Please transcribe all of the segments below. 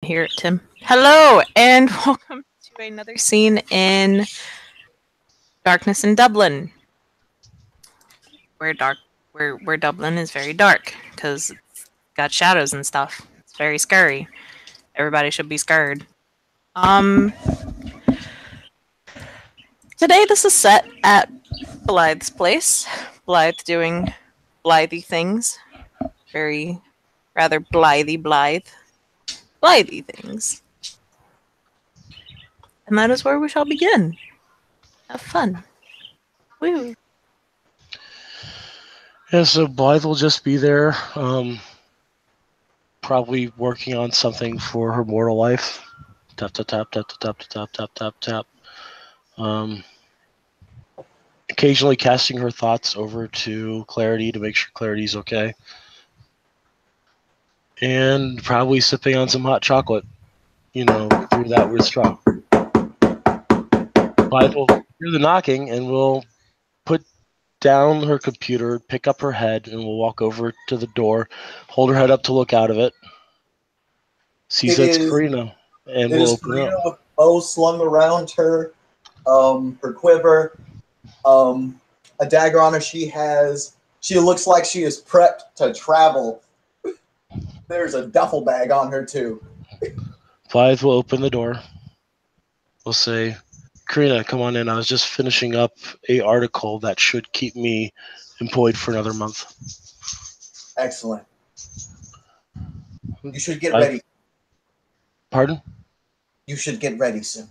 Hear it, Tim. Hello, and welcome to another scene in Darkness in Dublin, where Dublin is very dark because it's got shadows and stuff. It's very scary. Everybody should be scared. Um, Today this is set at Blythe's place. Blythe doing Blythy things. Very rather blithy things. And that is where we shall begin. Have fun. Woo. Yeah, so Blythe will just be there, probably working on something for her mortal life. Tap, tap, tap, tap, tap, tap, tap, tap, tap. Occasionally casting her thoughts over to Clarity to make sure Clarity's okay. And probably sipping on some hot chocolate, through that weird straw. Blythe will hear the knocking and will put down her computer, pick up her head, and will walk over to the door, hold her head up to look out of it. Sees it's Karina, and will open Karina up. with bow slung around her, her quiver, a dagger on her. She looks like she is prepped to travel. There's a duffel bag on her too. Blythe will open the door. We'll say, Karina, come on in. I was just finishing up a article that should keep me employed for another month. Excellent. You should get ready. Pardon? You should get ready soon.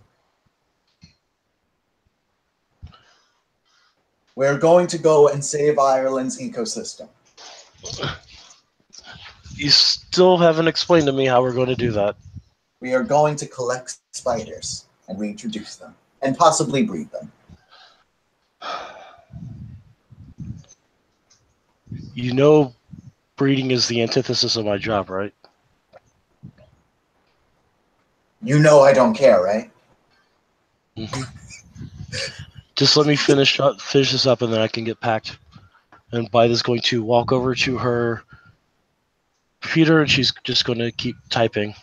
We're going to go and save Ireland's ecosystem. You still haven't explained to me how we're going to do that. We are going to collect spiders and reintroduce them, and possibly breed them. You know breeding is the antithesis of my job, right? You know I don't care, right? Mm-hmm. Just let me finish this up, and then I can get packed. And Blythe is going to walk over to her computer, and she's just going to keep typing.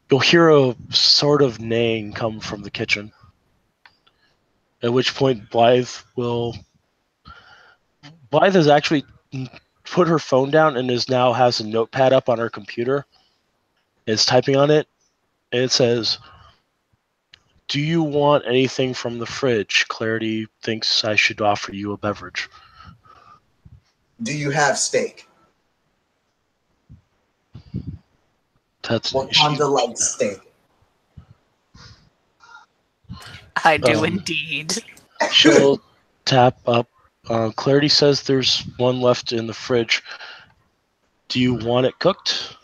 You'll hear a sort of neighing come from the kitchen. At which point Blythe has actually put her phone down and has a notepad up on her computer. It's typing on it, and it says, "Do you want anything from the fridge? Clarity thinks I should offer you a beverage." Do you have steak? Wakanda likes steak. I do indeed. She'll tap up. Clarity says there's one left in the fridge. Do you want it cooked?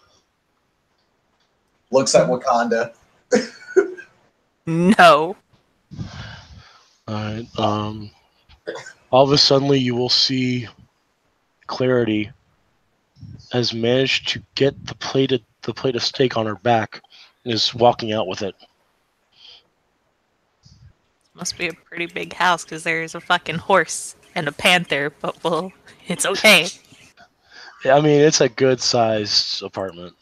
Looks at Wakanda. No. Alright. All of a sudden, you will see Clarity has managed to get the plate of steak on her back and is walking out with it. Must be a pretty big house because there's a fucking horse and a panther, but well, it's okay. I mean, it's a good-sized apartment.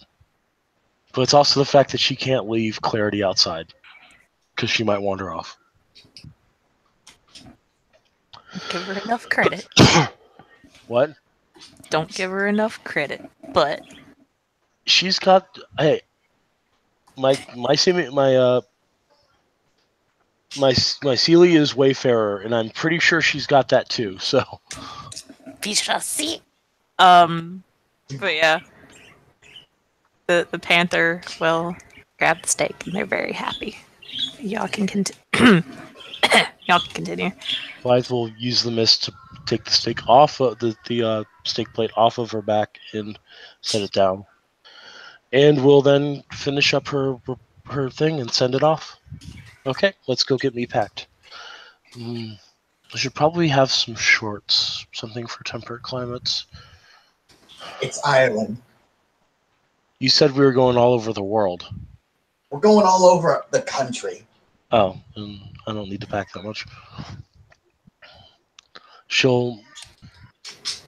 But it's also the fact that she can't leave Clarity outside because she might wander off. Give her enough credit. What? Don't give her enough credit, but she's got. Hey, my Celia is Wayfarer, and I'm pretty sure she's got that too. So we shall see. But yeah, the panther will grab the steak, and they're very happy. Y'all can continue. Blythe will use the mist to take the steak off of the steak plate off of her back and set it down, and we'll then finish up her thing and send it off. Okay, let's go get me packed. I should probably have some shorts, something for temperate climates. It's Ireland. You said we were going all over the world. We're going all over the country. Oh, and I don't need to pack that much. She'll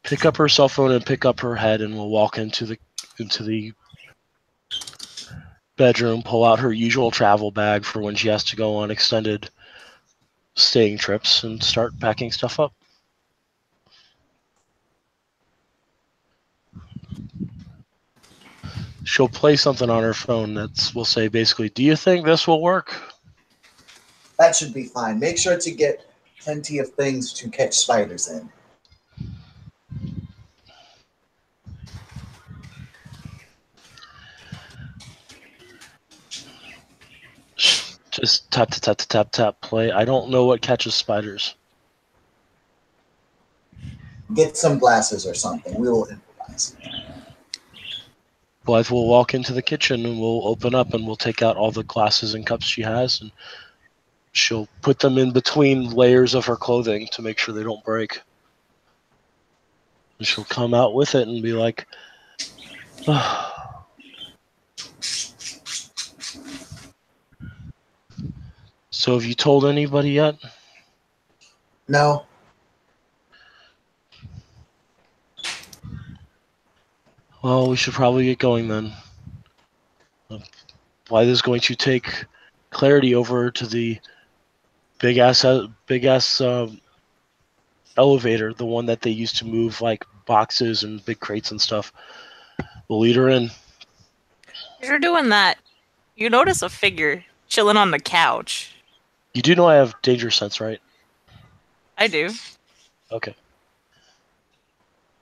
pick up her cell phone and pick up her head, and we'll walk into the bedroom, pull out her usual travel bag for when she has to go on extended staying trips, and start packing stuff up. She'll play something on her phone that will say basically, "Do you think this will work?" That should be fine. Make sure to get plenty of things to catch spiders in. Just tap, tap, tap, tap, tap, play. I don't know what catches spiders. Get some glasses or something. We will improvise. Blythe will walk into the kitchen and we'll open up and we'll take out all the glasses and cups she has, and she'll put them in between layers of her clothing to make sure they don't break. And she'll come out with it and be like, "So have you told anybody yet?" No, Well, we should probably get going then. Blythe is going to take Clarity over to the big ass elevator, the one that they used to move like boxes and big crates and stuff. We'll lead her in. As you're doing that, you notice a figure chilling on the couch. You do know I have danger sense, right? I do. Okay.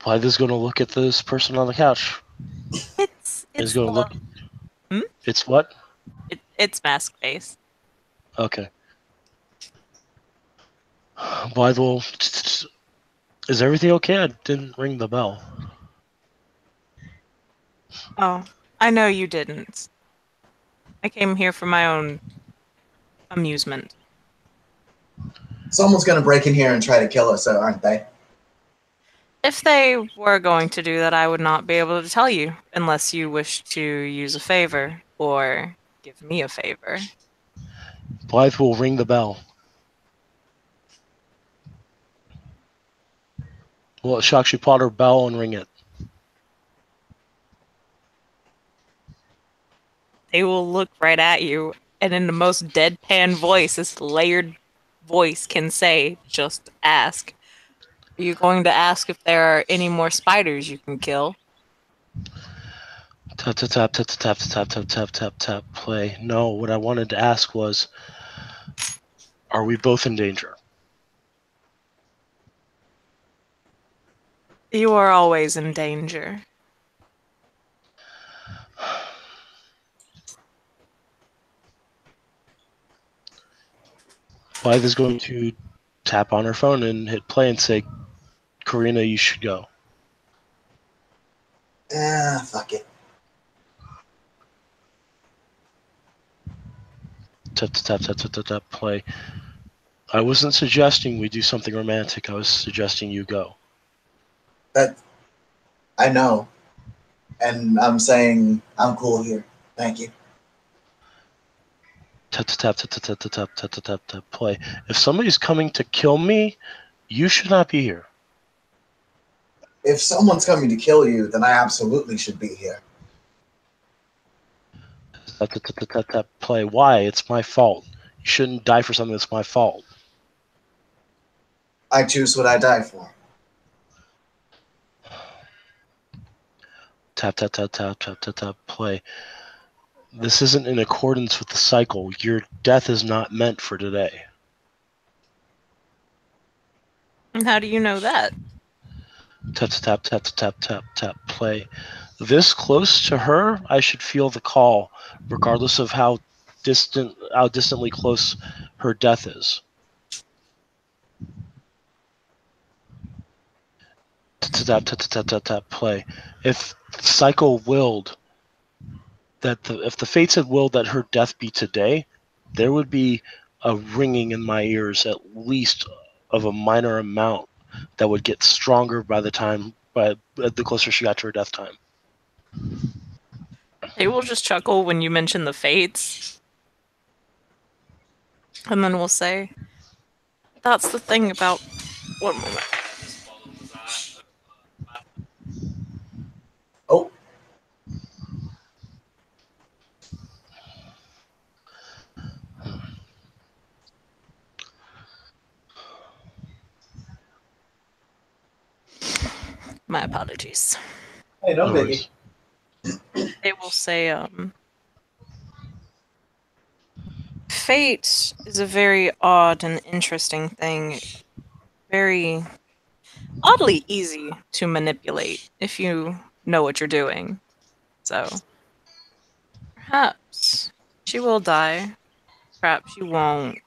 Blythe is going to look at this person on the couch. It's Is going to look. Hmm? It's what? It's mask face. Okay. Blythe will. Is everything okay? I didn't ring the bell. Oh, I know you didn't. I came here for my own amusement. someone's going to break in here and try to kill us, aren't they? If they were going to do that, I would not be able to tell you unless you wish to use a favor or give me a favor. Blythe will ring the bell. Well, she'll actually pot her bell and ring it. They will look right at you, and in the most deadpan voice this layered voice can say, just ask. Are you going to ask if there are any more spiders you can kill? Tap, tap, tap, tap, tap, tap, tap, tap, tap, tap, play. No, what I wanted to ask was, are we both in danger? You are always in danger. Blythe is going to tap on her phone and hit play and say, "Karina, you should go." Fuck it. Tap, tap, tap, tap, tap, tap, play. I wasn't suggesting we do something romantic. I was suggesting you go. That I know. And I'm saying I'm cool here. Thank you. Tap, tap, tap, tap, tap, tap, tap, tap, tap, tap, tap, play. If somebody's coming to kill me, you should not be here. If someone's coming to kill you, then I absolutely should be here. Tap, tap, tap, tap, tap, tap, play. Why? It's my fault. You shouldn't die for something that's my fault. I choose what I die for. Tap, tap, tap, tap, tap, tap, tap, play. This isn't in accordance with the cycle. Your death is not meant for today. And how do you know that? Tap, tap, tap, tap, tap, tap, tap, play. This close to her, I should feel the call, regardless of how distantly close her death is. Tap, tap, tap, tap, tap, tap, play. If the cycle willed that if the fates had willed that her death be today, there would be a ringing in my ears, at least of a minor amount, that would get stronger by the closer she got to her death time. They will just chuckle when you mention the fates. And then we'll say, that's the thing about... One moment. Oh, My apologies. Hey, no No biggie. worries. They will say, fate is a very odd and interesting thing. Very oddly easy to manipulate if you know what you're doing. So, perhaps she will die. Perhaps she won't.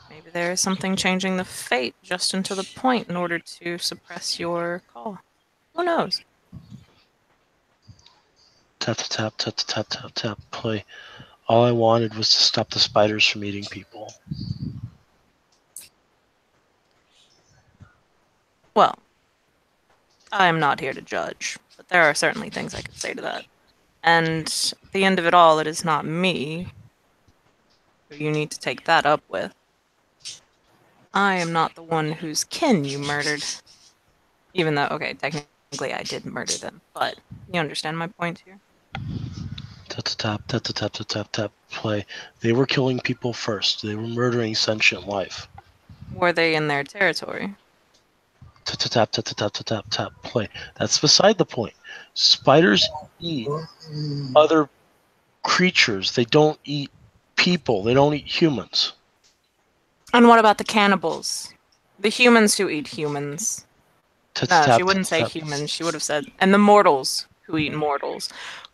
Maybe there is something changing the fate just until the point in order to suppress your call. Who knows? Tap tap tap tap tap tap tap. Play. All I wanted was to stop the spiders from eating people. Well, I am not here to judge, but there are certainly things I could say to that. And at the end of it all, it is not me who you need to take that up with. I am not the one whose kin you murdered. Even though, okay, technically I did murder them, but you understand my point here? Tap tap tap tap tap tap tap tap. Play. They were killing people first. They were murdering sentient life. Were they in their territory? Tap tap tap tap tap tap tap tap. Play. That's beside the point. Spiders eat other creatures. They don't eat people. They don't eat humans. And what about the cannibals? The humans who eat humans. Tap No, she tap wouldn't tap say tap. humans. She would have said, and the mortals who eat mortals.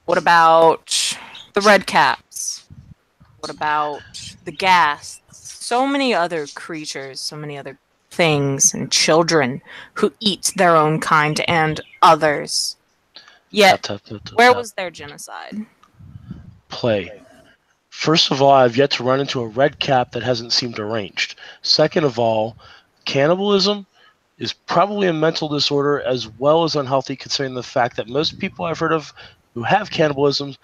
What about the red caps? What about the ghasts? So many other creatures, so many other things and children who eat their own kind and others. Yet, Tap tap tap tap. where Tap. was their genocide? Play. First of all, I've yet to run into a red cap that hasn't seemed deranged. Second of all, cannibalism is probably a mental disorder as well as unhealthy, considering the fact that most people I've heard of who have cannibalism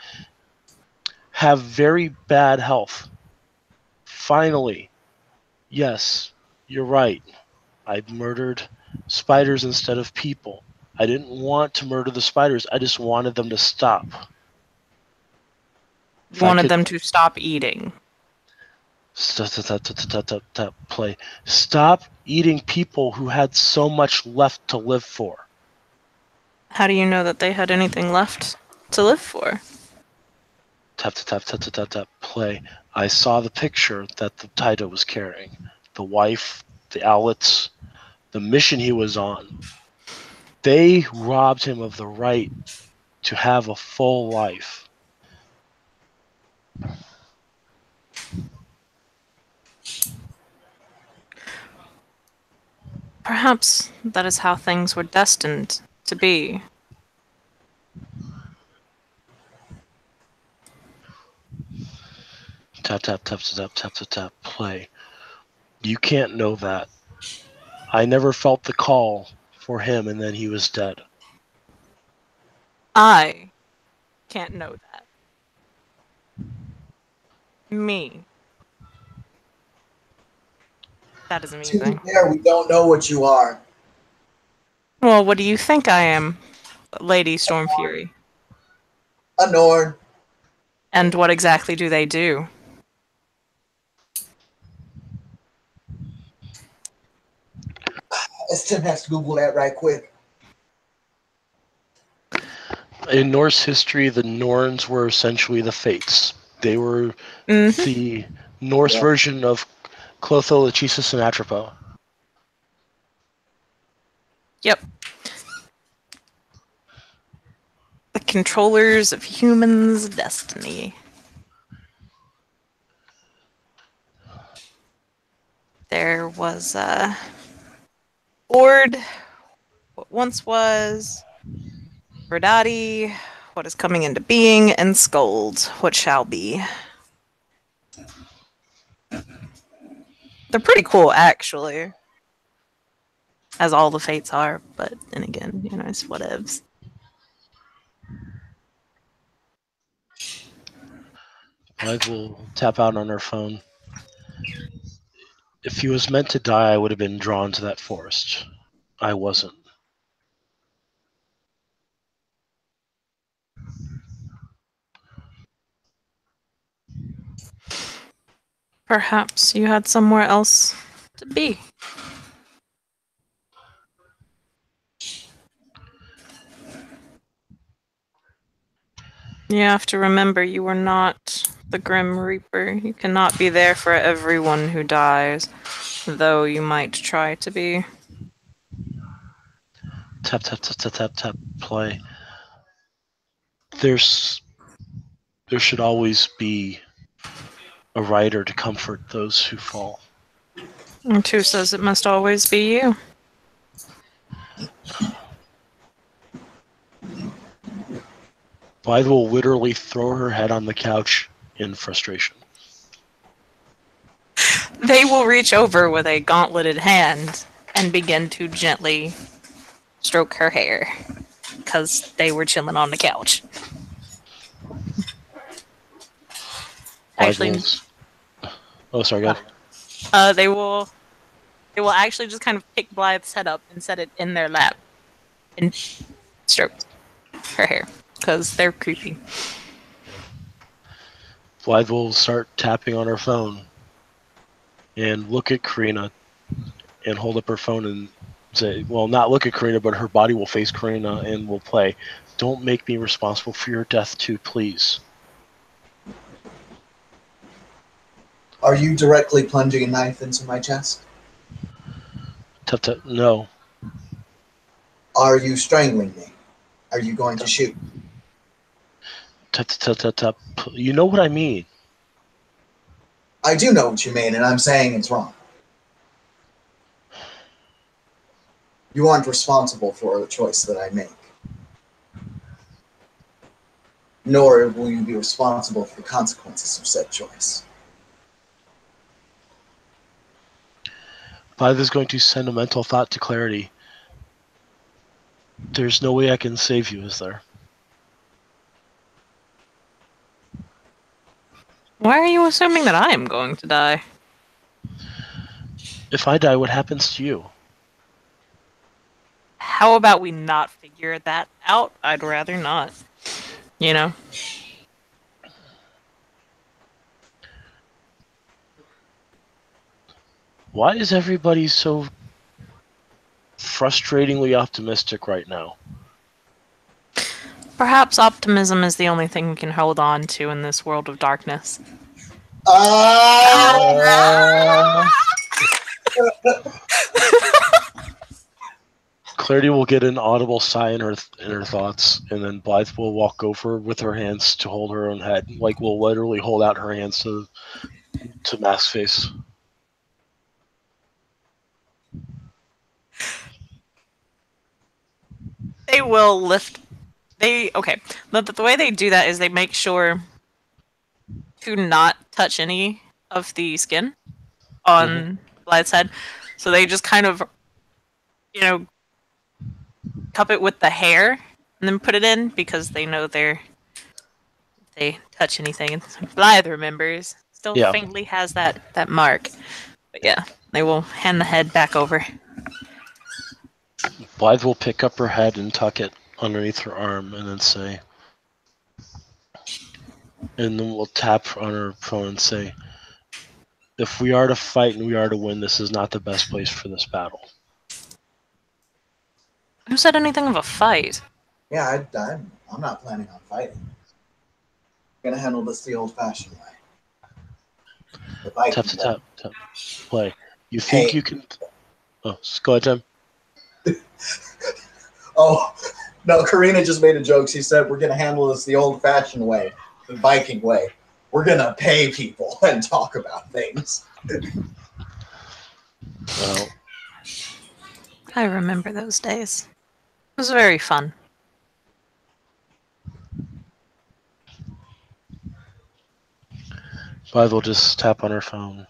have very bad health. Finally, yes, you're right. I murdered spiders instead of people. I didn't want to murder the spiders. I just wanted them to stop. You wanted them to stop eating. Play. Stop eating people who had so much left to live for. How do you know that they had anything left to live for? Tap tap tap tap tap tap. Play. I saw the picture that the Taito was carrying. The wife, the owlets, the mission he was on. They robbed him of the right to have a full life. Perhaps that is how things were destined to be. Tap tap tap tap tap tap tap. Play. You can't know that. I never felt the call for him, and then he was dead. I can't know that. Me. That is To amusing. be fair, we don't know what you are. Well, what do you think I am, Lady Storm Fury? A Norn. And what exactly do they do? Tim has to Google that right quick. In Norse history, the Norns were essentially the Fates. They were the Norse version of Clotho, Lachesis, and Atropo. Yep. The controllers of humans' destiny. There was Ord, what once was, Verdati, what is coming into being, and Scold, what shall be. They're pretty cool, actually. As all the fates are, but then again, you know, it's whatevs. Blythe will tap out on her phone. If he was meant to die, I would have been drawn to that forest. I wasn't. Perhaps you had somewhere else to be. You have to remember you are not the Grim Reaper. You cannot be there for everyone who dies, though you might try to be. Tap, tap, tap, tap, tap, tap, play. There should always be a rider to comfort those who fall. And who says it must always be you? Blythe will literally throw her head on the couch in frustration. They will reach over with a gauntleted hand and begin to gently stroke her hair, because they were chilling on the couch. Actually, oh, sorry, go ahead. they will actually just kind of pick Blythe's head up and set it in their lap and stroke her hair, because they're creepy. Blythe will start tapping on her phone and look at Karina and hold up her phone and say, well, not look at Karina, but her body will face Karina and will play, "Don't make me responsible for your death too, please." Are you directly plunging a knife into my chest? Tap, tap, no. Are you strangling me? Are you going to shoot? Tap, tap, tap, tap, tap. You know what I mean. I do know what you mean, and I'm saying it's wrong. You aren't responsible for the choice that I make. Nor will you be responsible for the consequences of said choice. Blythe is going to send a mental thought to Clarity. There's no way I can save you, is there? Why are you assuming that I am going to die? If I die, what happens to you? How about we not figure that out? I'd rather not. You know? Why is everybody so frustratingly optimistic right now? Perhaps optimism is the only thing we can hold on to in this world of darkness. Clarity will get an audible sigh in her thoughts, and then Blythe will walk over with her hands to hold her own head. Like, will literally hold out her hands to Mask's face. They will lift. Okay. The way they do that is they make sure to not touch any of the skin on Blythe's head. So they just kind of, cup it with the hair and then put it in, because they know if they touch anything. And Blythe remembers. Still faintly has that mark. But yeah, they will hand the head back over. Blythe will pick up her head and tuck it underneath her arm and then say, and then we'll tap on her phone and say, "If we are to fight and we are to win, this is not the best place for this battle." Who said anything of a fight? Yeah, I'm not planning on fighting. I'm gonna handle this the old-fashioned way. The Viking Tap, way. tap, tap. Play. You think you can... Oh, go ahead, Tim. Oh, no, Karina just made a joke. She said, we're going to handle this the old-fashioned way, the Viking way. We're going to pay people and talk about things. Well, I remember those days. It was very fun. Blythe will just tap on her phone.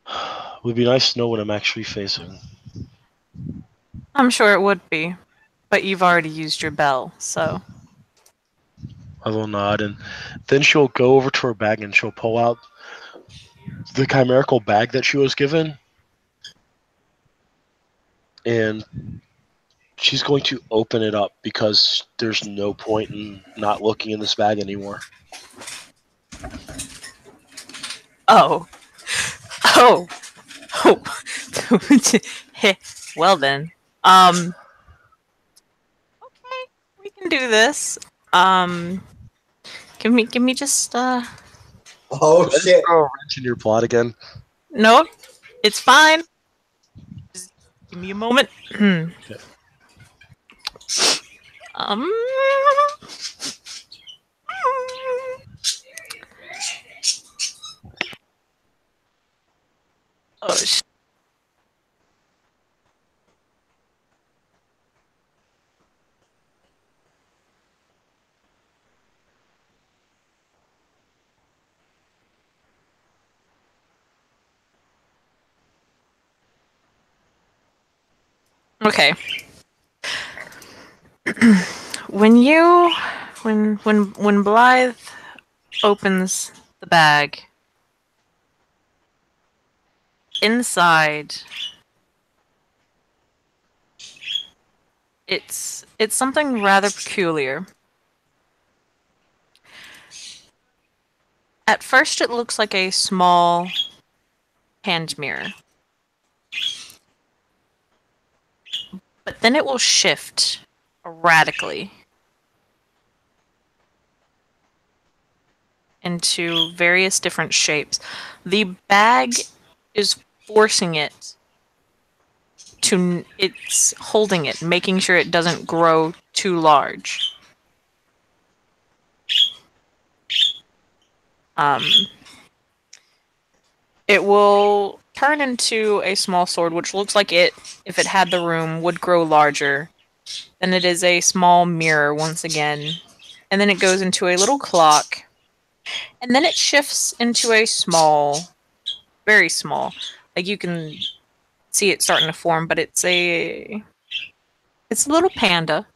It would be nice to know what I'm actually facing. I'm sure it would be, but you've already used your bell, so... I will nod, and then she'll go over to her bag and she'll pull out the chimerical bag that she was given, and she's going to open it up because there's no point in not looking in this bag anymore. Oh. Well then. Okay. We can do this. Give me just Oh Did I just shit! throw a wrench in your plot again? nope. It's fine. Just give me a moment. um. Oh sh. Okay. when Blythe opens the bag, inside it's something rather peculiar. At first it looks like a small hand mirror. But then it will shift radically into various different shapes. The bag is forcing it to, it's holding it, making sure it doesn't grow too large. It will turn into a small sword, which looks like it, if it had the room, would grow larger. Then it is a small mirror once again. And then it goes into a little clock. And then it shifts into a small, very small. Like you can see it starting to form, but it's a little panda.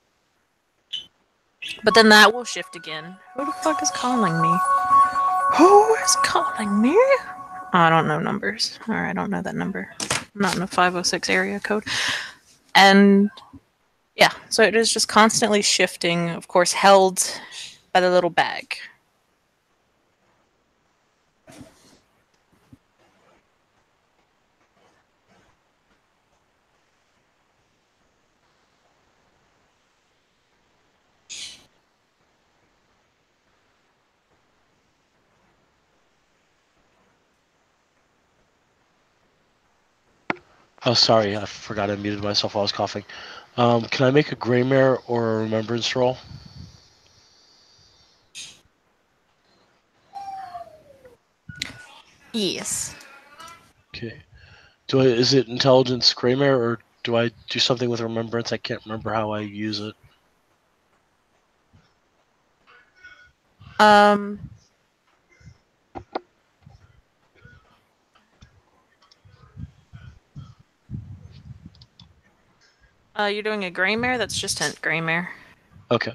But then that will shift again. Who the fuck is calling me? Who is calling me? Oh, I don't know numbers. Or I don't know that number. I'm not in a 506 area code. And yeah, so it is just constantly shifting, of course, held by the little bag. Oh, sorry, I forgot I muted myself while I was coughing. Can I make a gray mare or a remembrance roll? Yes. Okay. Is it intelligence gray mare, or do I do something with remembrance? I can't remember how I use it. You're doing a gray mare? That's just a gray mare. Okay.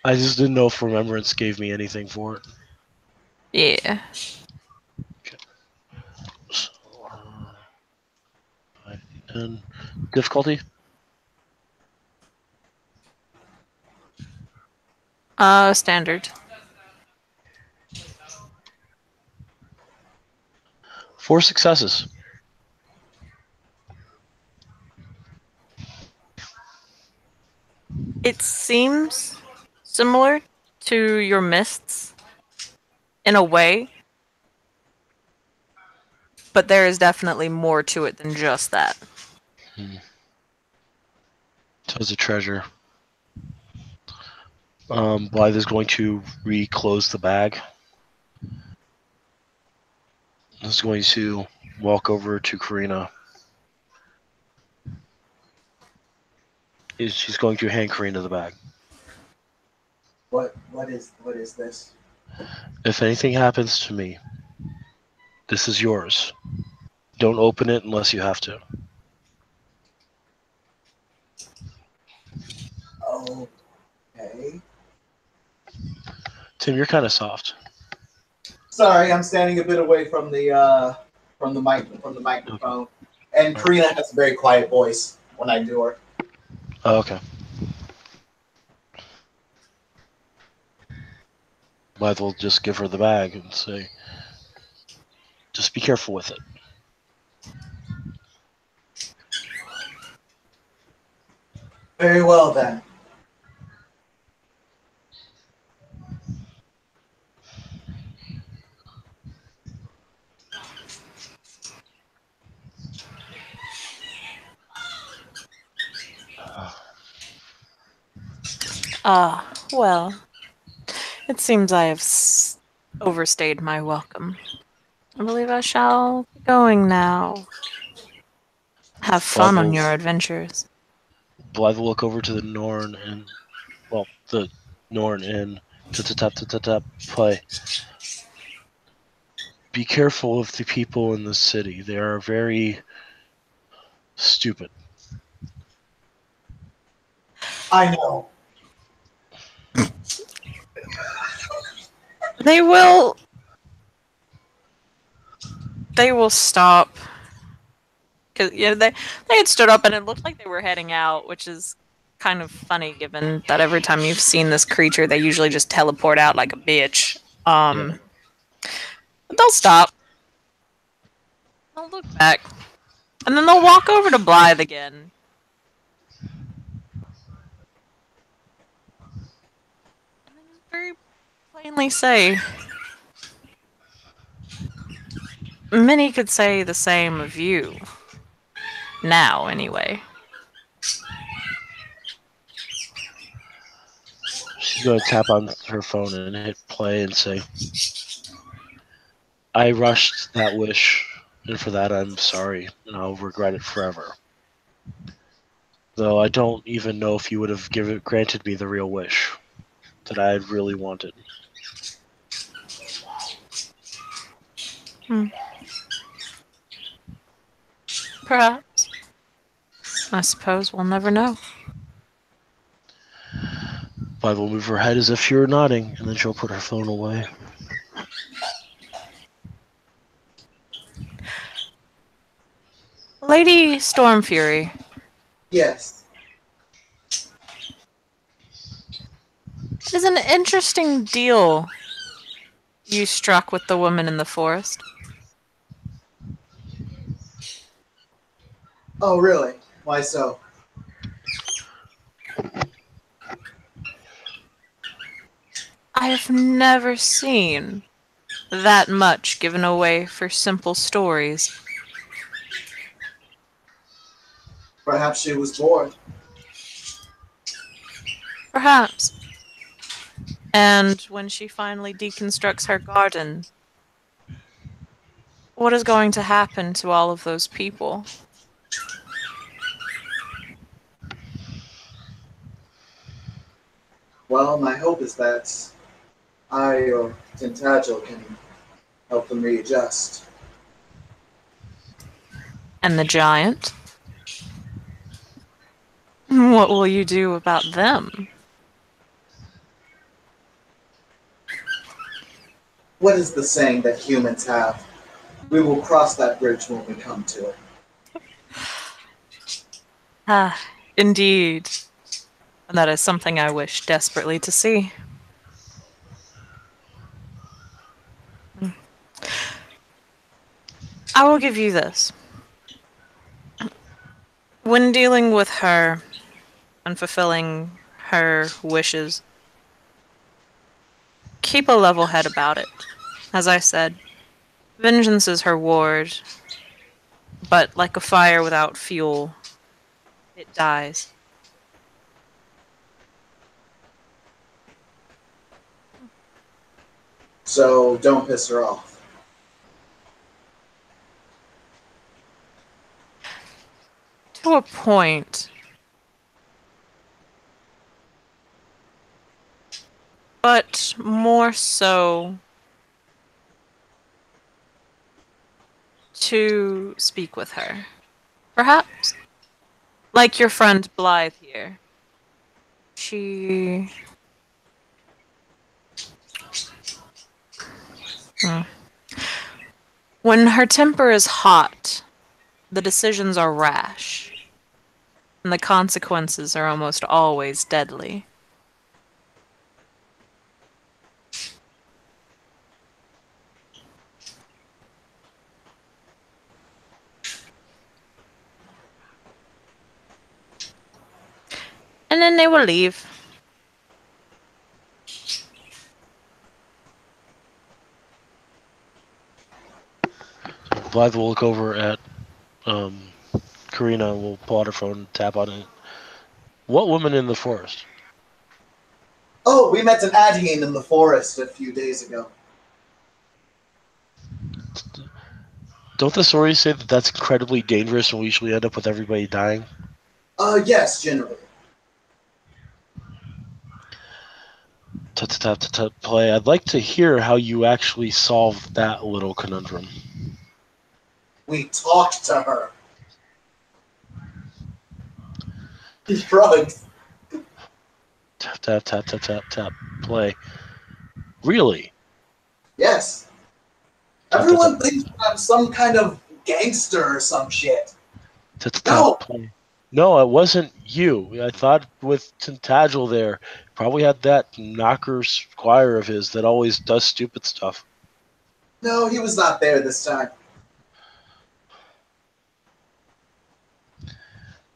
I just didn't know if remembrance gave me anything for it. Yeah. So, and difficulty? Standard. 4 successes. It seems similar to your mists in a way, but there is definitely more to it than just that. Tons of treasure. Blythe is going to reclose the bag. Is going to walk over to Karina. She's going to hand Karina the bag. What is this? If anything happens to me, this is yours. Don't open it unless you have to. Okay. Tim, you're kind of soft. Sorry, I'm standing a bit away from the microphone. And Karina has a very quiet voice when I do her. Oh, okay. Blythe will just give her the bag and say, just be careful with it. Very well then. Well, it seems I have overstayed my welcome. I believe I shall be going now. Have fun on your adventures. Blythe will look over to the Norn and, well, the Norn and tap play. Be careful of the people in the city. They are very stupid. I know. They will stop. Cause they had stood up and it looked like they were heading out, which is kind of funny given that every time you've seen this creature, they usually just teleport out like a bitch. Yeah. They'll stop. They'll look back, and then they'll walk over to Blythe again. And then just very plainly say, many could say the same of you. Now, anyway. She's going to tap on her phone and hit play and say, I rushed that wish, and for that I'm sorry, and I'll regret it forever. Though I don't even know if you would have granted me the real wish that I really wanted. Perhaps. I suppose we'll never know. Blythe will move her head as if she were nodding, and then she'll put her phone away. Lady Stormfury. Yes. It is an interesting deal you struck with the woman in the forest. Oh, really? Why so? I have never seen that much given away for simple stories. Perhaps she was bored. Perhaps. And when she finally deconstructs her garden, what is going to happen to all of those people? Well, my hope is that I or Tintagel can help them readjust. And the giant? What will you do about them? What is the saying that humans have? We will cross that bridge when we come to it. Ah, indeed. And that is something I wish desperately to see. I will give you this. When dealing with her and fulfilling her wishes, keep a level head about it. As I said, vengeance is her ward, but like a fire without fuel, it dies. So don't piss her off. To a point. But more so to speak with her. Perhaps. Like your friend Blythe here. She... When her temper is hot, the decisions are rash. And the consequences are almost always deadly. And then they will leave. Blythe will look over at Karina and will pull out her phone and tap on it. What woman in the forest? Oh, we met an Adheen in the forest a few days ago. Don't the stories say that that's incredibly dangerous and we usually end up with everybody dying? Yes, generally. Play. I'd like to hear how you actually solved that little conundrum. We talked to her. He shrugs. Tap. Play. Really? Yes. Everyone thinks I'm some kind of gangster or some shit. No. Play. No, it wasn't you. I thought with Tintagel there, probably had that knocker squire of his that always does stupid stuff. No, he was not there this time.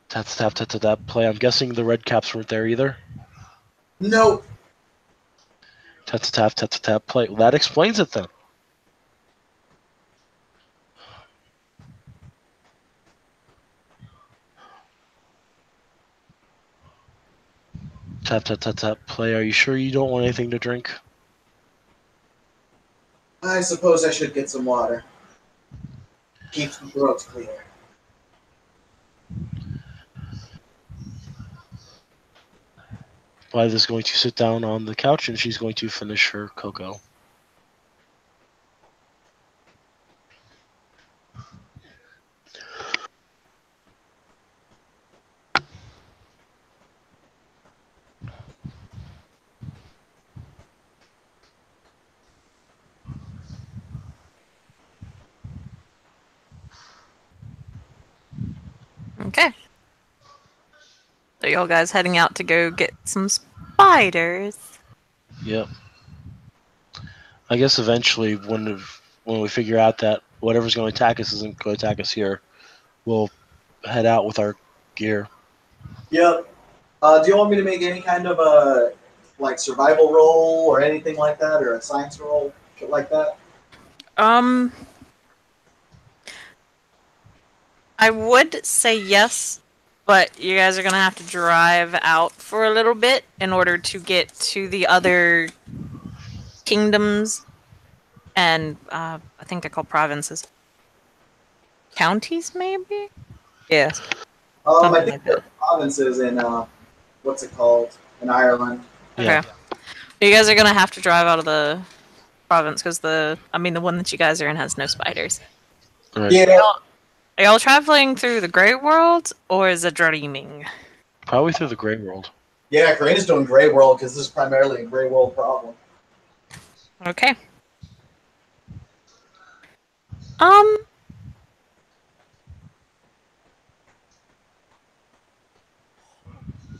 Tap. Play. I'm guessing the red caps weren't there either. No. Tap. Play. Well, that explains it then. Tap. Play. Are you sure you don't want anything to drink? I suppose I should get some water. Keeps the throat clear. Blythe is going to sit down on the couch and she's going to finish her cocoa. Okay. So y'all guys heading out to go get some spiders. Yep. I guess eventually when we figure out that whatever's going to attack us isn't going to attack us here, we'll head out with our gear. Yep. Do you want me to make any kind of a survival roll or anything like that, or a science roll, shit like that? I would say yes, but you guys are gonna have to drive out for a little bit in order to get to the other kingdoms, and I think they're called provinces, counties, maybe. Yeah. I think there are provinces in what's it called, in Ireland. Yeah. Okay. You guys are gonna have to drive out of the province because the one that you guys are in has no spiders. Right. Yeah. Are y'all traveling through the Grey World or is it dreaming? Probably through the Grey World. Yeah, Crane is doing Grey World because this is primarily a Grey World problem. Okay.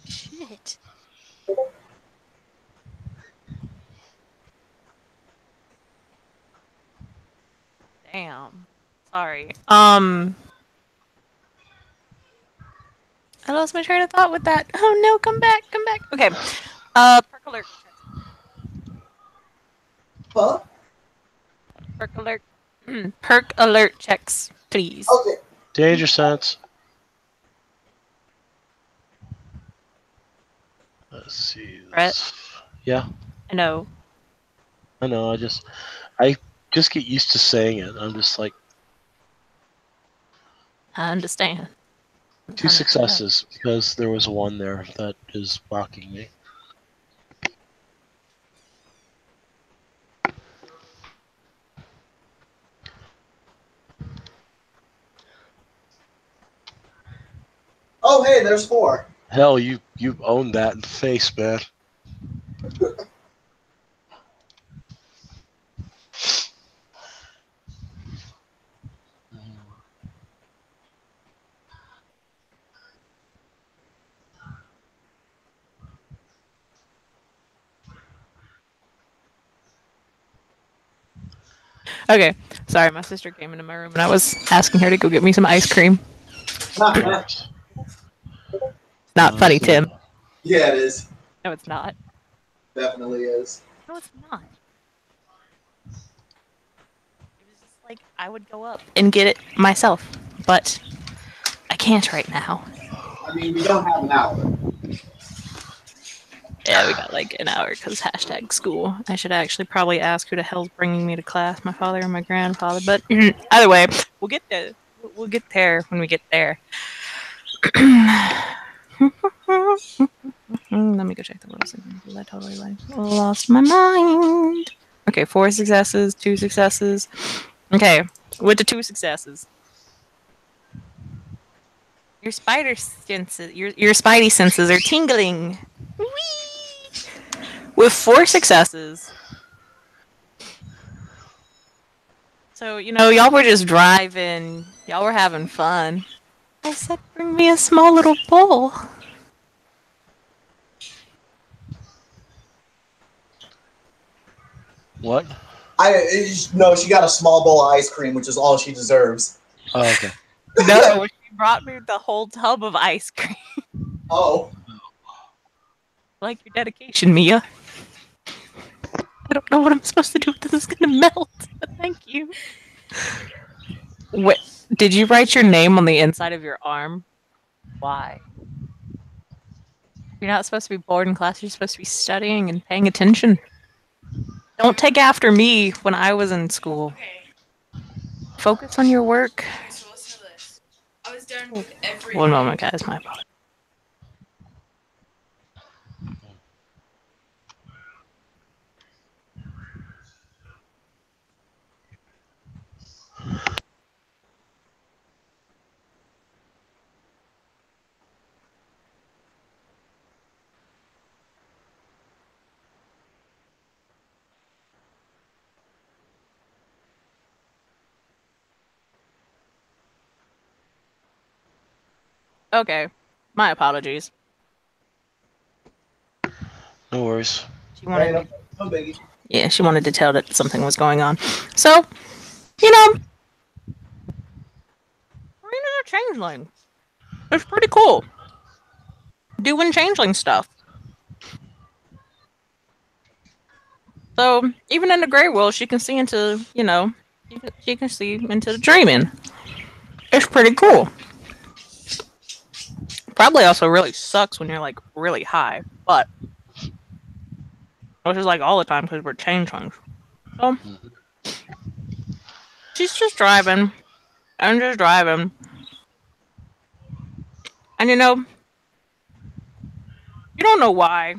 Shit. Damn. Sorry. I lost my train of thought with that. Oh no, come back. Okay. Perk alert. Huh? Perk alert. Perk alert checks, please. Okay. Danger sense. Let's see. Brett? Yeah. I know. I know. I just get used to saying it. I'm just like I understand. 2 successes because there was one there that is blocking me. Oh, hey, there's 4. Hell, you owned that in the face, man. Okay. Sorry, my sister came into my room and I was asking her to go get me some ice cream. Not funny, Tim. Yeah, it is. No, it's not. Definitely is. No, it's not. It was just like I would go up and get it myself, but I can't right now. I mean, we don't have an hour. Yeah, we got like an hour because hashtag school. I should actually probably ask who the hell's bringing me to class, my father or my grandfather. But either way, we'll get there. We'll get there when we get there. Let me go check the rules again because I totally lost my mind. Okay, 4 successes, 2 successes. Okay, with the 2 successes. Your spider senses, your spidey senses are tingling. Whee! With 4 successes. So, y'all were just driving. Y'all were having fun. I said, bring me a small little bowl. What? No, she got a small bowl of ice cream, which is all she deserves. Oh, okay. No, she brought me the whole tub of ice cream. Oh. Like your dedication, Mia. I don't know what I'm supposed to do if this is gonna melt, but thank you. Wait, did you write your name on the inside of your arm? Why? You're not supposed to be bored in class, you're supposed to be studying and paying attention. Don't take after me when I was in school. Okay. Focus on your work. Okay, so listen to this. I was done with every. One moment, guys, my apologies. Okay, my apologies. No worries. She wanted Hey, no biggie. Yeah, she wanted to tell that something was going on. So, reading a changeling. It's pretty cool. Doing changeling stuff. So, even in the gray world, she can see into, she can see into the dreaming. It's pretty cool. Probably also really sucks when you're, like, really high, but which is, like, all the time because we're changelings. So, she's just driving. I'm just driving. And, you don't know why.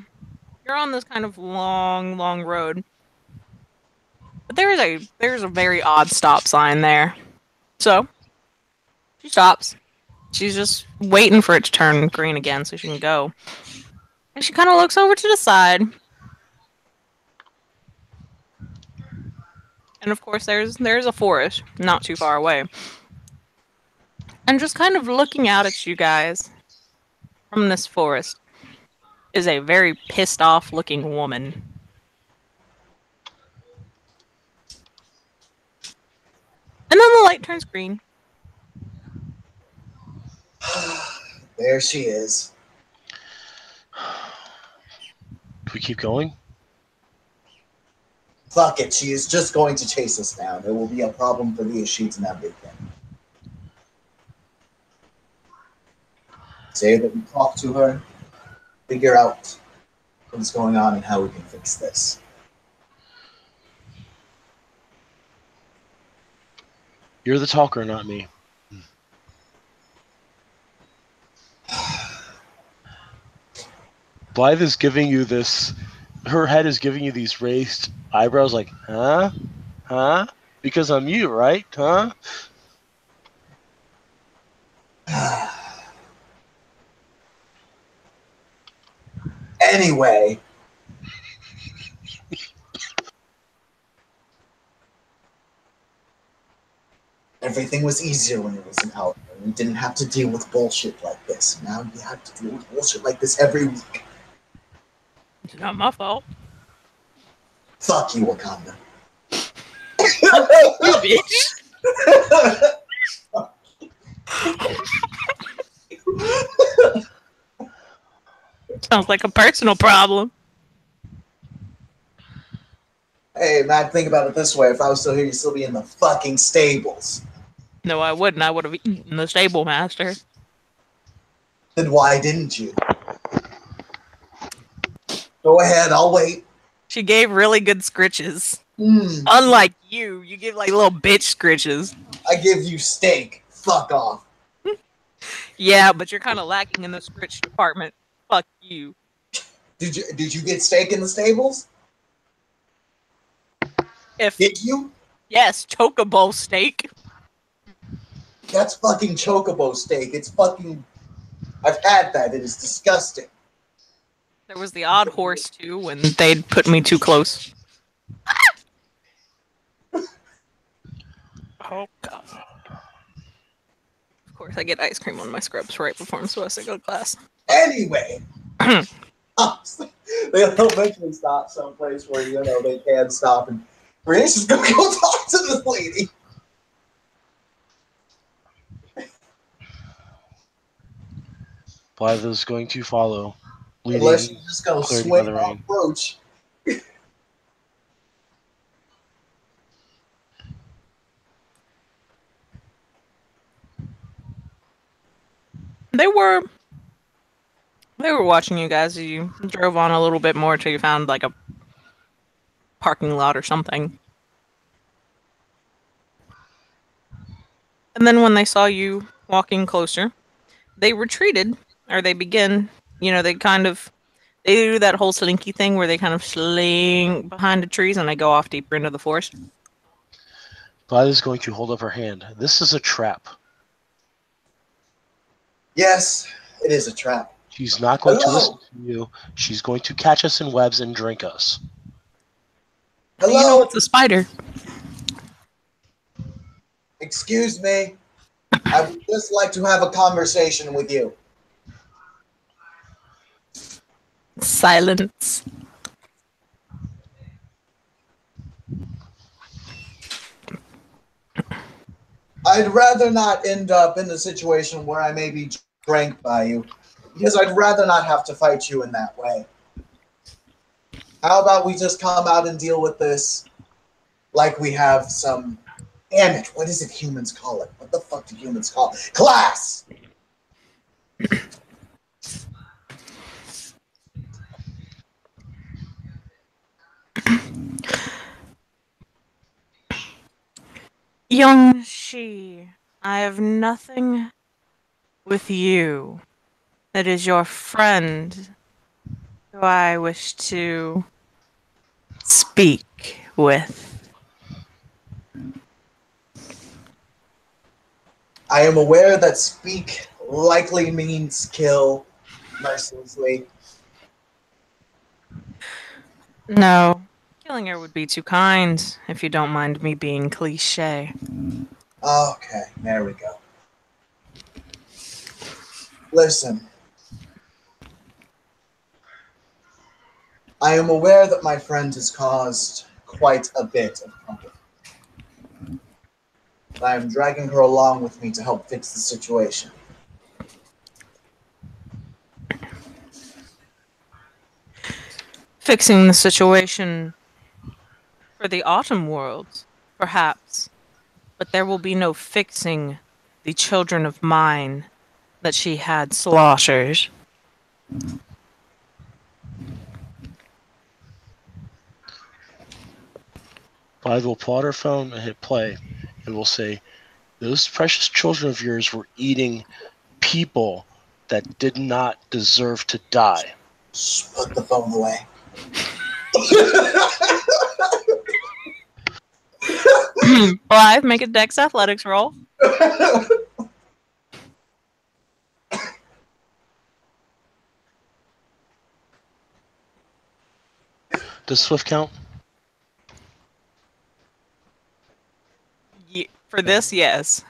You're on this kind of long, long road. But there's a very odd stop sign there. So, she stops. She's just waiting for it to turn green again so she can go. And she kind of looks over to the side. And of course, there's a forest not too far away. And just kind of looking out at you guys from this forest is a very pissed off looking woman. And then the light turns green. There she is. Do we keep going? Fuck it, she is just going to chase us down. It will be a problem for the sheets and everything. Say that we talk to her, figure out what's going on and how we can fix this. You're the talker, not me. Blythe is giving you this. Her head is giving you these raised eyebrows, like, huh? Huh? Because I'm you, right? Huh? Anyway. Everything was easier when it was an outlaw. We didn't have to deal with bullshit like this. Now you have to deal with bullshit like this every week. It's not my fault. Fuck you, Wakanda. You bitch. Sounds like a personal problem. Hey, Matt, think about it this way. If I was still here, you'd still be in the fucking stables. No, I wouldn't. I would have eaten the stable master. Then why didn't you? Go ahead, I'll wait. She gave really good scritches. Mm, Unlike you, you give like little bitch scritches. I give you steak. Fuck off. Yeah, but you're kind of lacking in the scritch department. Fuck you. Did you get steak in the stables? If Did you? yes, chocobo steak. That's fucking chocobo steak. It's fucking. I've had that. It is disgusting. There was the odd horse too when they'd put me too close. Oh god. Of course, I get ice cream on my scrubs right before I'm supposed to go to class. Anyway, they'll eventually stop someplace where they can stop, and Brianna's just gonna go talk to this lady. Blythe is going to follow, Unless leading, she's just gonna clearing by swing the or rain. approach. They were watching you guys. You drove on a little bit more till you found like a parking lot or something. And then when they saw you walking closer, they retreated, or they begin, they do that whole slinky thing where they kind of slink behind the trees and they go off deeper into the forest. Blythe is going to hold up her hand. This is a trap. Yes, it is a trap. She's not going to Hello? listen to you. She's going to catch us in webs and drink us. Hello? You know it's a spider. Excuse me. I would just like to have a conversation with you. Silence. I'd rather not end up in a situation where I may be drank by you, because I'd rather not have to fight you in that way. How about we just come out and deal with this like we have some... Damn it, what is it humans call it? What the fuck do humans call it? Class! Young she, I have nothing with you. That is your friend who I wish to speak with. I am aware that speak likely means kill mercilessly. No, killing her would be too kind, if you don't mind me being cliche. Okay, there we go. Listen. I am aware that my friend has caused quite a bit of trouble. I am dragging her along with me to help fix the situation. Fixing the situation for the autumn world, perhaps. But there will be no fixing the children of mine that she had slaughtered. Blythe will pull out her phone and hit play, and will say, "Those precious children of yours were eating people that did not deserve to die." Shh, put the phone away. Blythe, make a Dex Athletics roll. Does Swift count? For this, yes.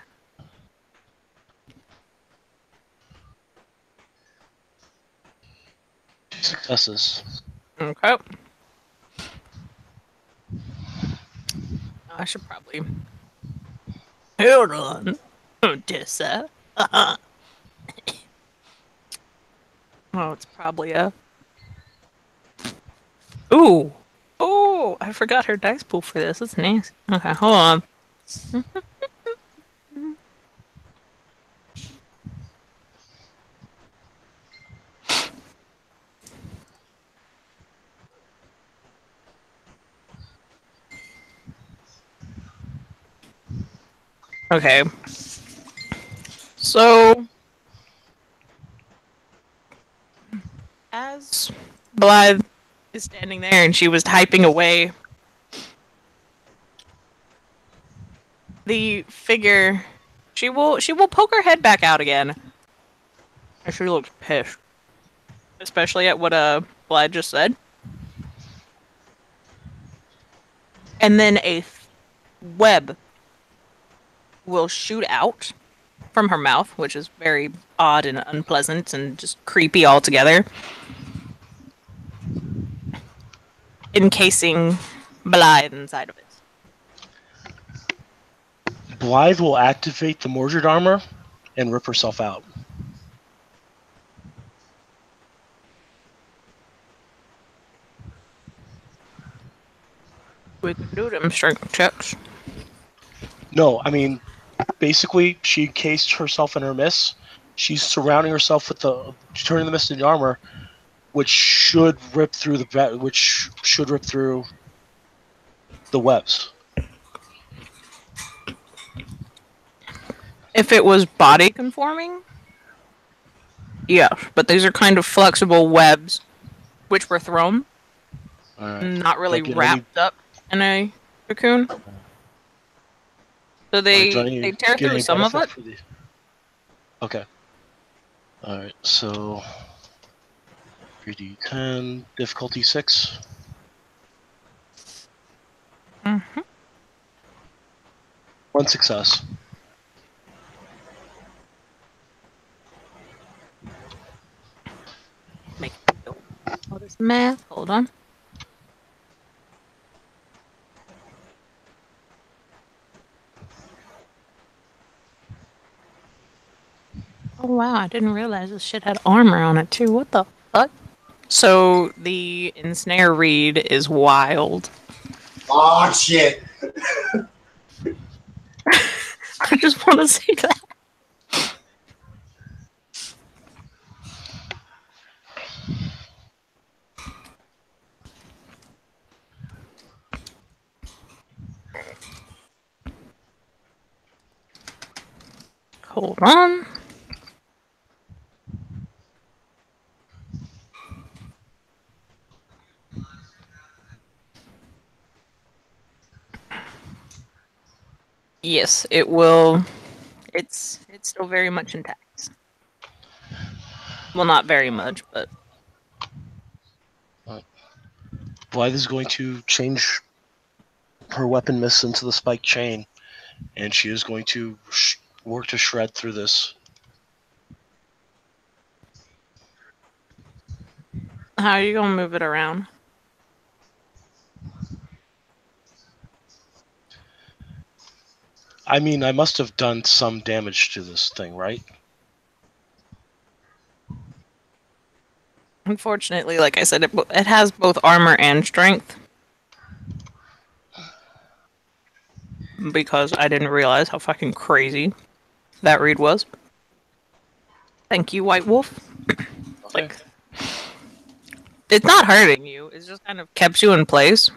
Successes. Okay. I should probably... Hold on, Odessa. Oh, it's probably a... Ooh! Oh, I forgot her dice pool for this. That's nice. Okay, hold on. Okay. So, as Blythe is standing there and she was typing away, the figure, she will poke her head back out again. And she looks pissed. Especially at what Blythe just said. And then a web will shoot out from her mouth, which is very odd and unpleasant and just creepy altogether, encasing Blythe inside of it. Blythe will activate the Mordred armor and rip herself out. We can do them strength checks. No, I mean, basically, she encased herself in her mist. She's surrounding herself with turning the mist into armor, which should rip through the webs. If it was body conforming, yeah, but these are kind of flexible webs, which were thrown, not really wrapped up in a cocoon. So they tear through some of it. Okay. Alright, so 3d10, difficulty 6. Mm-hmm. 1 success. Make all this math. Hold on. Oh wow, I didn't realize this shit had armor on it too. What the fuck? So the ensnare reed is wild. Oh shit! I just want to say that. Hold on. Yes, it will. It's still very much intact. Well, not very much, but Blythe is going to change her weapon mist into the spike chain, and she is going to work to shred through this. how are you gonna move it around? I mean, I must have done some damage to this thing, right? Unfortunately, like I said, it has both armor and strength. Because I didn't realize how fucking crazy that read was. Thank you, White Wolf. Like, it's not hurting you. It's just kind of kept you in place.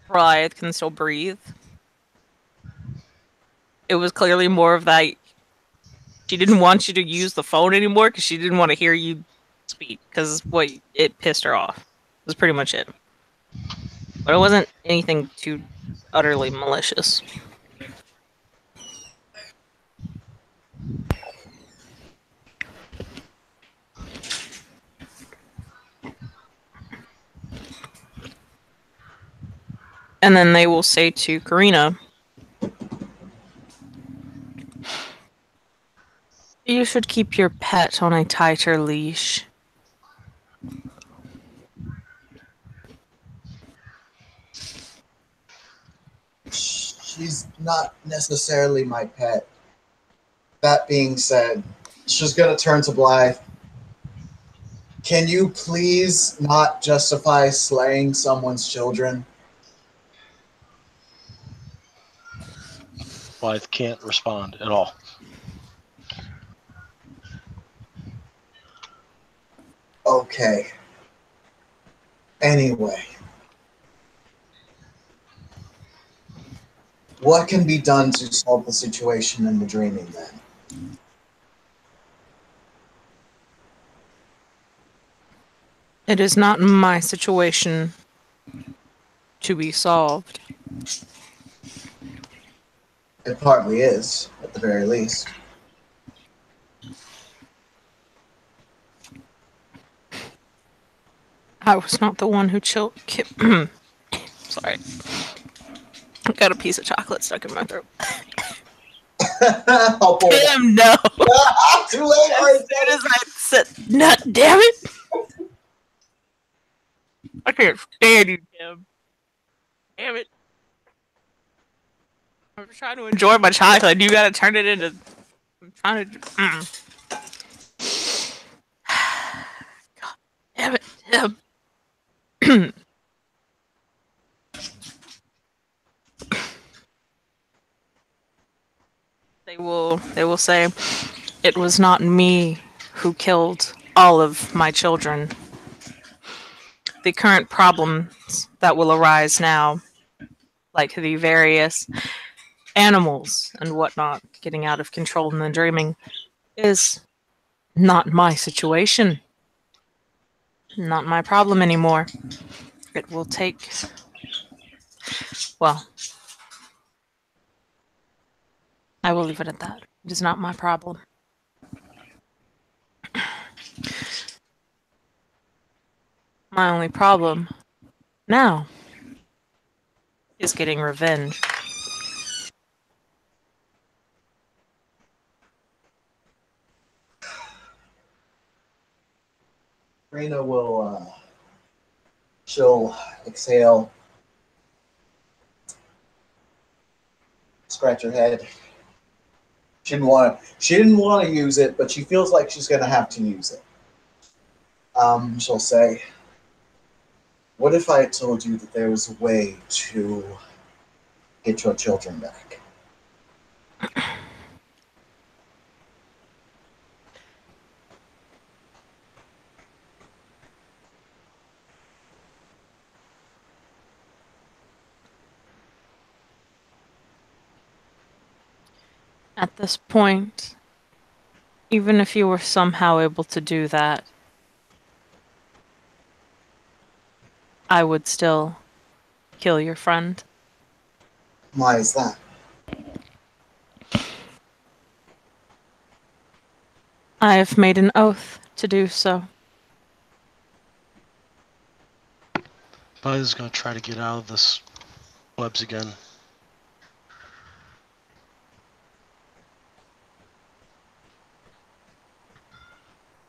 Blythe can still breathe. It was clearly more of that. She didn't want you to use the phone anymore because she didn't want to hear you speak. Because it pissed her off. Was pretty much it. But it wasn't anything too utterly malicious. And then they will say to Karina, "You should keep your pet on a tighter leash." She's not necessarily my pet. That being said, she's gonna turn to Blythe. Can you please not justify slaying someone's children? Blythe can't respond at all. Okay. Anyway. What can be done to solve the situation in the dreaming then? It is not my situation to be solved. It partly is, at the very least. I was not the one who Sorry. I got a piece of chocolate stuck in my throat. I'll pull it Damn, no. out. Too late. As Already soon as I said, "Nut, damn it!" I can't stand you, Tim. Damn it. I'm trying to enjoy my chocolate. You gotta turn it into. I'm trying to. God damn it, Tim. They will say, it was not me who killed all of my children. The current problems that will arise now, like the various animals and whatnot getting out of control in the dreaming, is not my situation. Not my problem anymore. It will take. Well, I will leave it at that. It is not my problem. My only problem now is getting revenge. Rena will, she'll exhale, scratch her head. She didn't want to use it, but she feels like she's going to have to use it. She'll say, what if I told you that there was a way to get your children back? At this point, even if you were somehow able to do that, I would still kill your friend. Why is that? I have made an oath to do so. Buzz is gonna try to get out of this webs again.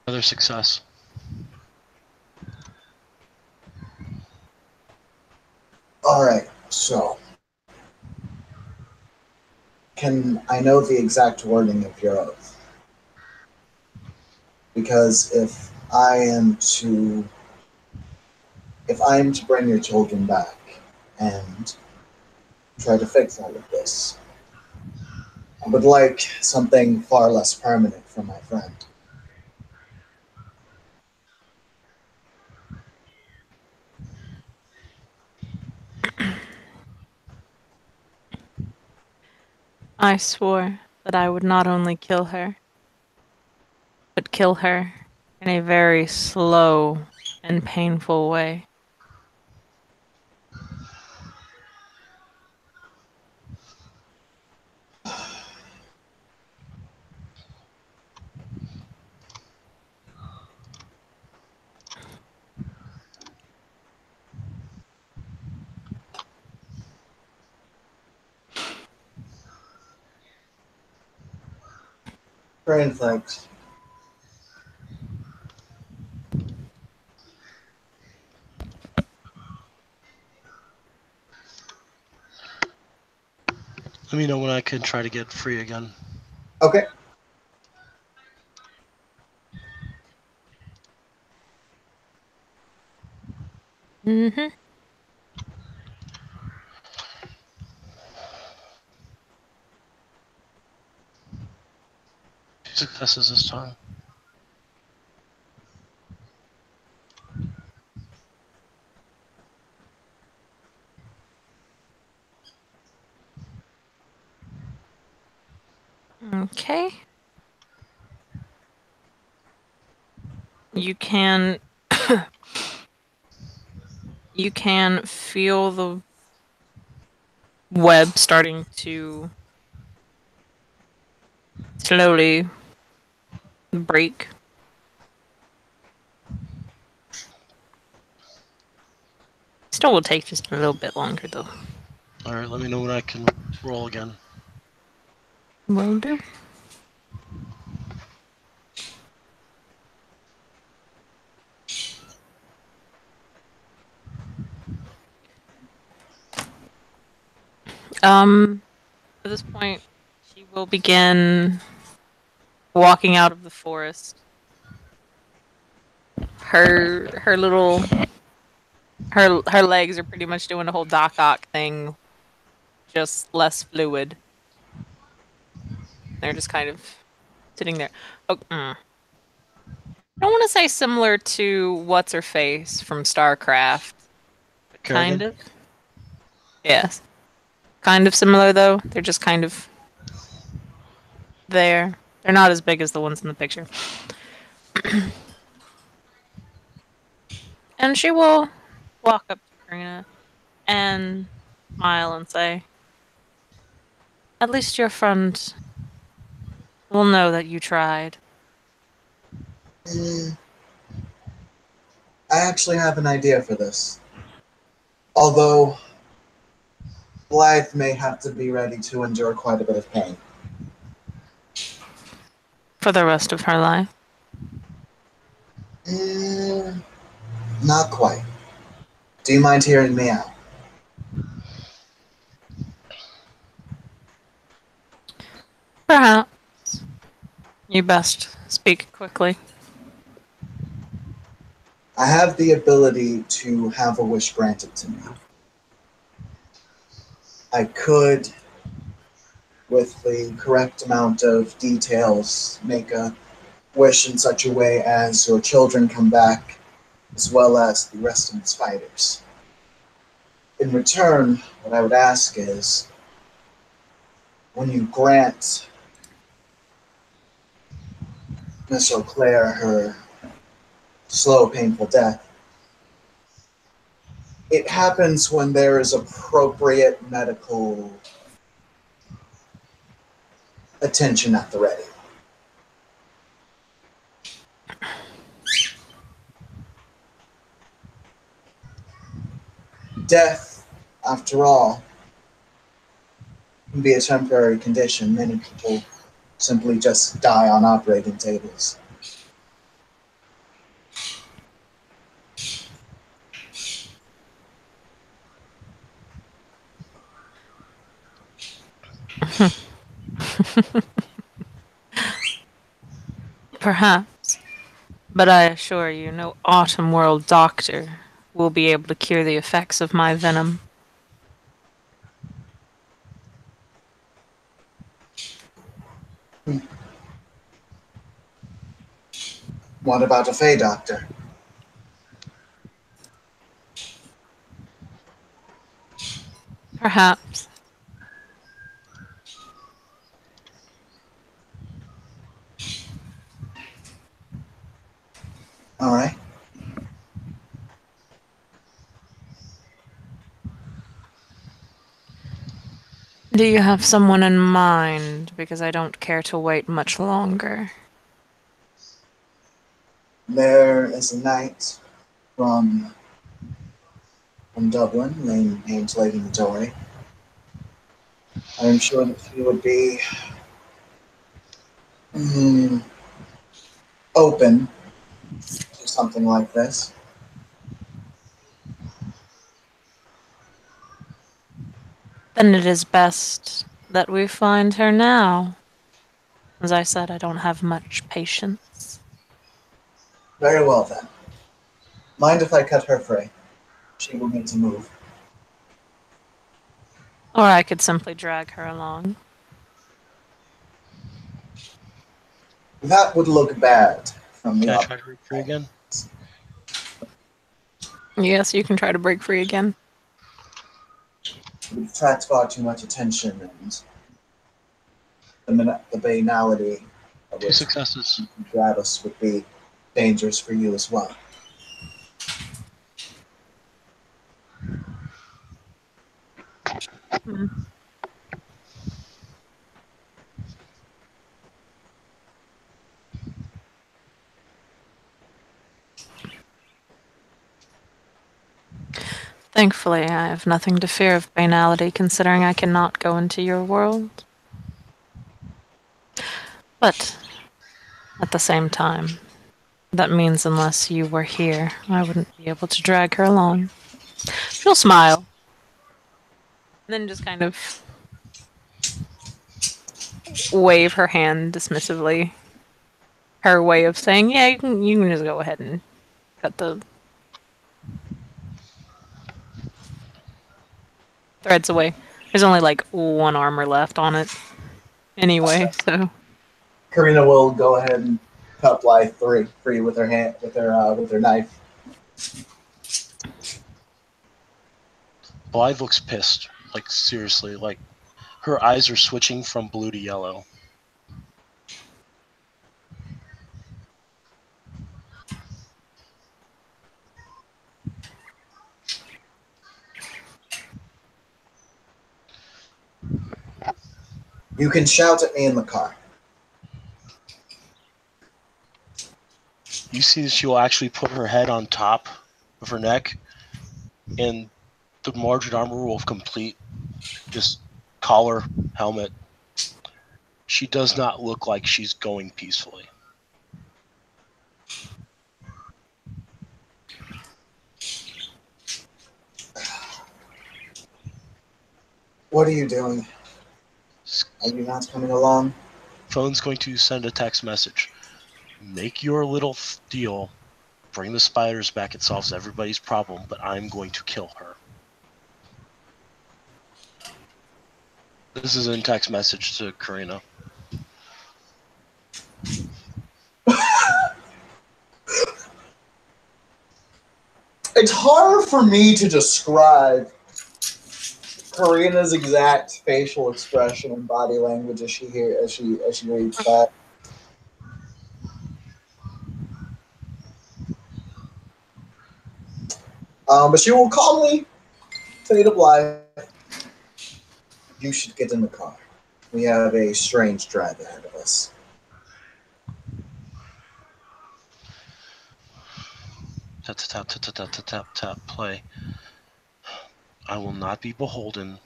Another success. Alright, so. Can I know the exact wording of your oath? Because if I am to bring your children back and try to fix all of this, I would like something far less permanent for my friend. I swore that I would not only kill her, but kill her in a very slow and painful way. Grand thanks. Let me know when I can try to get free again. Okay. Mm-hmm. Successes this time. Okay. You can you can feel the web starting to slowly break. Still will take just a little bit longer though. Alright, let me know when I can roll again. Will do. At this point, she will begin walking out of the forest. Her little her legs are pretty much doing the whole Doc Ock thing, just less fluid. They're just kind of sitting there. Oh, I don't want to say similar to what's her face from StarCraft, but kind Kerrigan? of. Yes, kind of similar though. They're just kind of there. They're not as big as the ones in the picture. And she will walk up to Karina and smile and say, "At least your friend will know that you tried." Mm, I actually have an idea for this. Although Blythe may have to be ready to endure quite a bit of pain. For the rest of her life. Mm, not quite. Do you mind hearing me out? Perhaps. You best speak quickly. I have the ability to have a wish granted to me. I could, with the correct amount of details, make a wish in such a way as your children come back, as well as the rest of its fighters. In return, what I would ask is, when you grant Miss Eau Claire her slow, painful death, it happens when there is appropriate medical attention at the ready. Death, after all, can be a temporary condition. Many people simply just die on operating tables. Perhaps. But I assure you, no Autumn World doctor will be able to cure the effects of my venom. What about a Fey doctor? Perhaps. All right. Do you have someone in mind? Because I don't care to wait much longer. There is a knight from Dublin named Lady Midori. I am sure that he would be open to something like this. Then it is best that we find her now. As I said, I don't have much patience. Very well then. Mind if I cut her free? She will need to move. Or I could simply drag her along. That would look bad from the Can I up. try to break free again? Yes, you can try to break free again. It would attract far too much attention, and the banality of 2 which successes. Gravis would be dangerous for you as well. Hmm. Thankfully, I have nothing to fear of banality, considering I cannot go into your world. But at the same time, that means unless you were here, I wouldn't be able to drag her along. She'll smile. And then just kind of wave her hand dismissively. Her way of saying, yeah, you can just go ahead and cut the threads away. There's only like one armor left on it anyway, so Karina will go ahead and cut Blythe free with her hand with her knife. Blythe looks pissed. Like, seriously. Like, her eyes are switching from blue to yellow. You can shout at me in the car. You see that she will actually put her head on top of her neck, and the margin armor will complete just collar, helmet. She does not look like she's going peacefully. What are you doing? Are you not coming along? Phone's going to send a text message. Make your little deal. Bring the spiders back. It solves everybody's problem, but I'm going to kill her. This is in text message to Karina. It's hard for me to describe Karina's exact facial expression and body language as she reads that. But she will calmly say to Blythe, "You should get in the car. We have a strange drive ahead of us." Tap, tap, tap, tap, tap, tap, tap, tap, play. I will not be beholden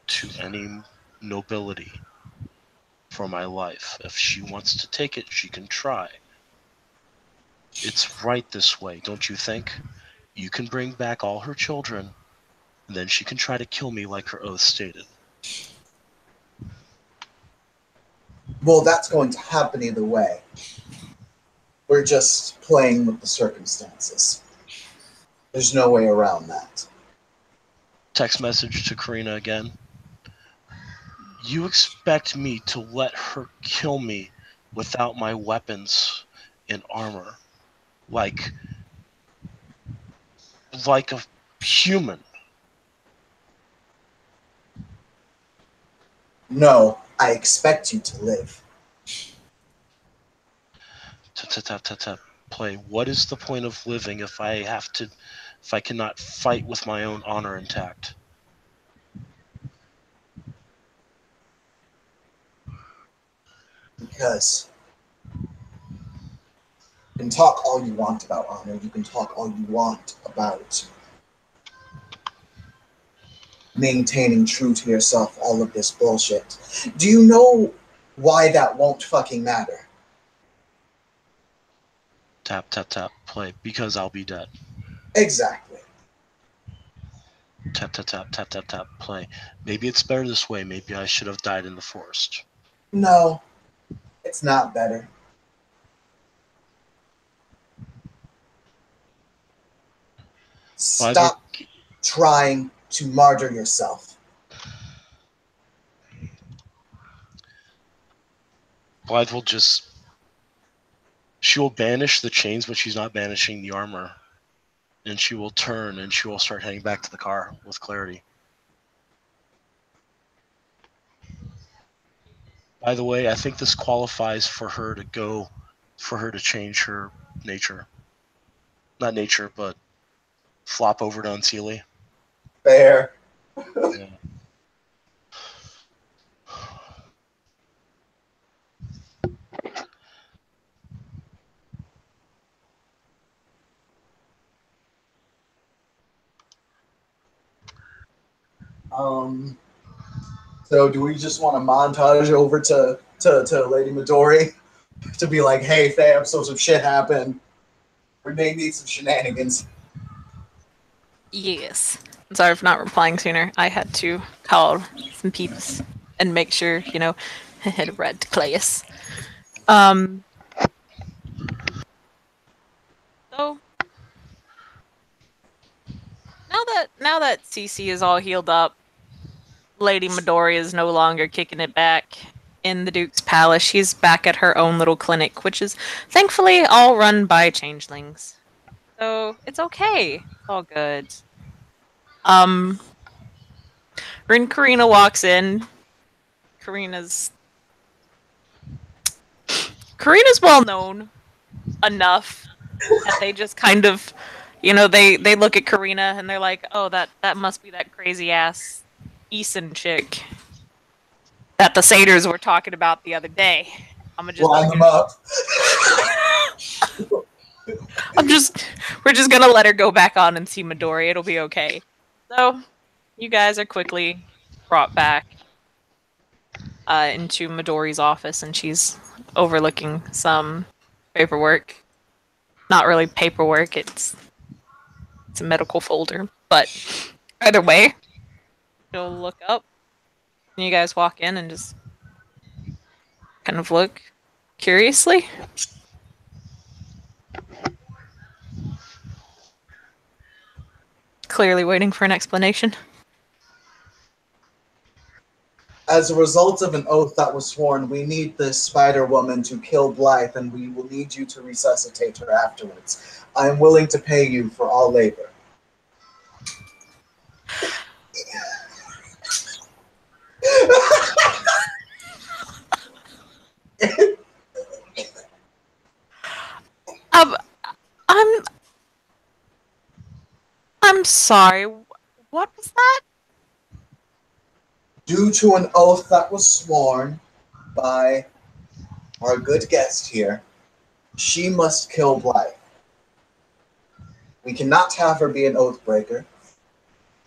to any nobility for my life. If she wants to take it, she can try. It's right this way, don't you think? You can bring back all her children, and then she can try to kill me like her oath stated. Well, that's going to happen either way. We're just playing with the circumstances. There's no way around that. Text message to Karina again. You expect me to let her kill me without my weapons and armor, like a human. No, I expect you to live. Tap, tap, tap, tap, tap. Play. What is the point of living if I cannot fight with my own honor intact? Because you can talk all you want about honor. You can talk all you want about maintaining true to yourself, all of this bullshit. Do you know why that won't fucking matter? Tap, tap, tap. Play. Because I'll be dead. Exactly. Tap, tap, tap, tap, tap, tap. Play. Maybe it's better this way. Maybe I should have died in the forest. No, it's not better. Stop trying to martyr yourself. Blythe will just... She will banish the chains, but she's not banishing the armor. And she will turn and she will start heading back to the car with clarity. By the way, I think this qualifies for her to change her nature. Not nature, but flop over to Unseelie. Fair. Yeah. So do we just want to montage over to Lady Midori to be like, hey fam, so some shit happened. We may need some shenanigans. Yes. I'm sorry for not replying sooner. I had to call some peeps and make sure, had read to Clayus. So now that CC is all healed up, Lady Midori is no longer kicking it back in the Duke's palace. She's back at her own little clinic, which is thankfully all run by changelings. So it's okay. It's all good. When Karina walks in, Karina's well known enough that they just kind of, they look at Karina and they're like, oh, that must be that crazy ass Eason chick that the satyrs were talking about the other day. Line them up. We're just gonna let her go back on and see Midori. It'll be okay. So, you guys are quickly brought back into Midori's office, and she's overlooking some paperwork. Not really paperwork; it's a medical folder. But either way, she'll look up, and you guys walk in and just kind of look curiously. Clearly waiting for an explanation. As a result of an oath that was sworn, we need this Spider Woman to kill Blythe, and we will need you to resuscitate her afterwards. I am willing to pay you for all labor. Um, I'm sorry. What was that? Due to an oath that was sworn by our good guest here, she must kill Blythe. We cannot have her be an oath breaker.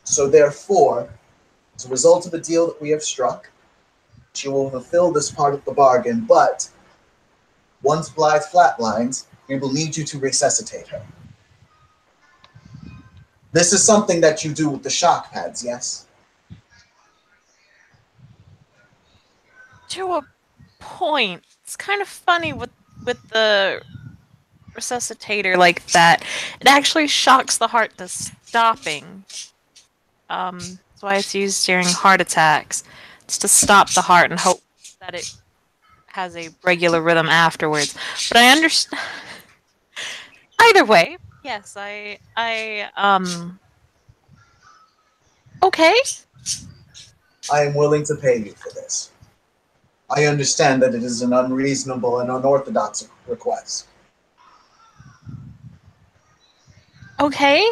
So therefore, as a result of the deal that we have struck, she will fulfill this part of the bargain, but once Blythe flatlines, we will need you to resuscitate her. This is something that you do with the shock pads, yes? To a point. It's kind of funny with the resuscitator like that. It actually shocks the heart to stopping. That's why it's used during heart attacks. It's to stop the heart and hope that it has a regular rhythm afterwards. But I understand. Either way, yes, okay. I am willing to pay you for this. I understand that it is an unreasonable and unorthodox request. Okay.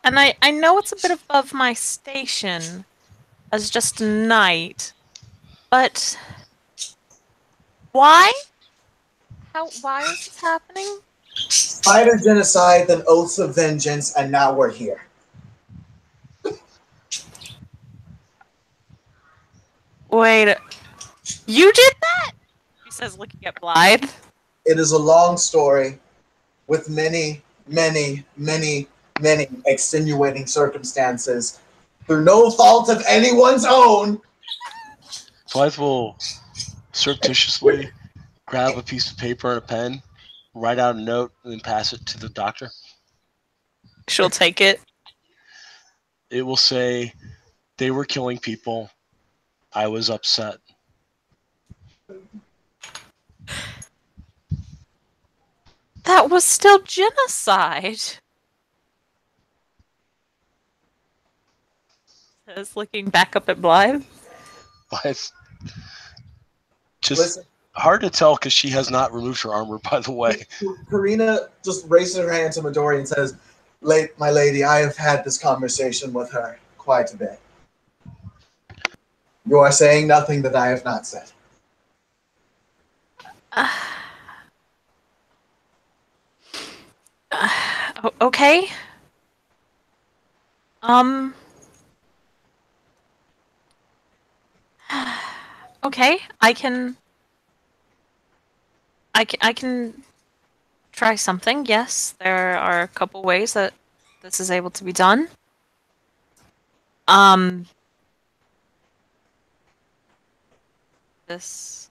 And I know it's a bit above my station as just a knight, but why? Why is this happening? Spider genocide, then oaths of vengeance, and now we're here. Wait, you did that? She says, looking at Blythe. It is a long story with many, many, many, many extenuating circumstances through no fault of anyone's own. Blythe will surreptitiously grab a piece of paper and a pen, write out a note, and then pass it to the doctor. She'll take it. It will say, they were killing people. I was upset. That was still genocide. Says, looking back up at Blythe. Blythe Just Listen, hard to tell because she has not removed her armor, by the way. Karina just raises her hand to Midori and says, My lady, I have had this conversation with her quite a bit. You are saying nothing that I have not said. Okay. Okay, I can try something. Yes, there are a couple ways that this is able to be done. This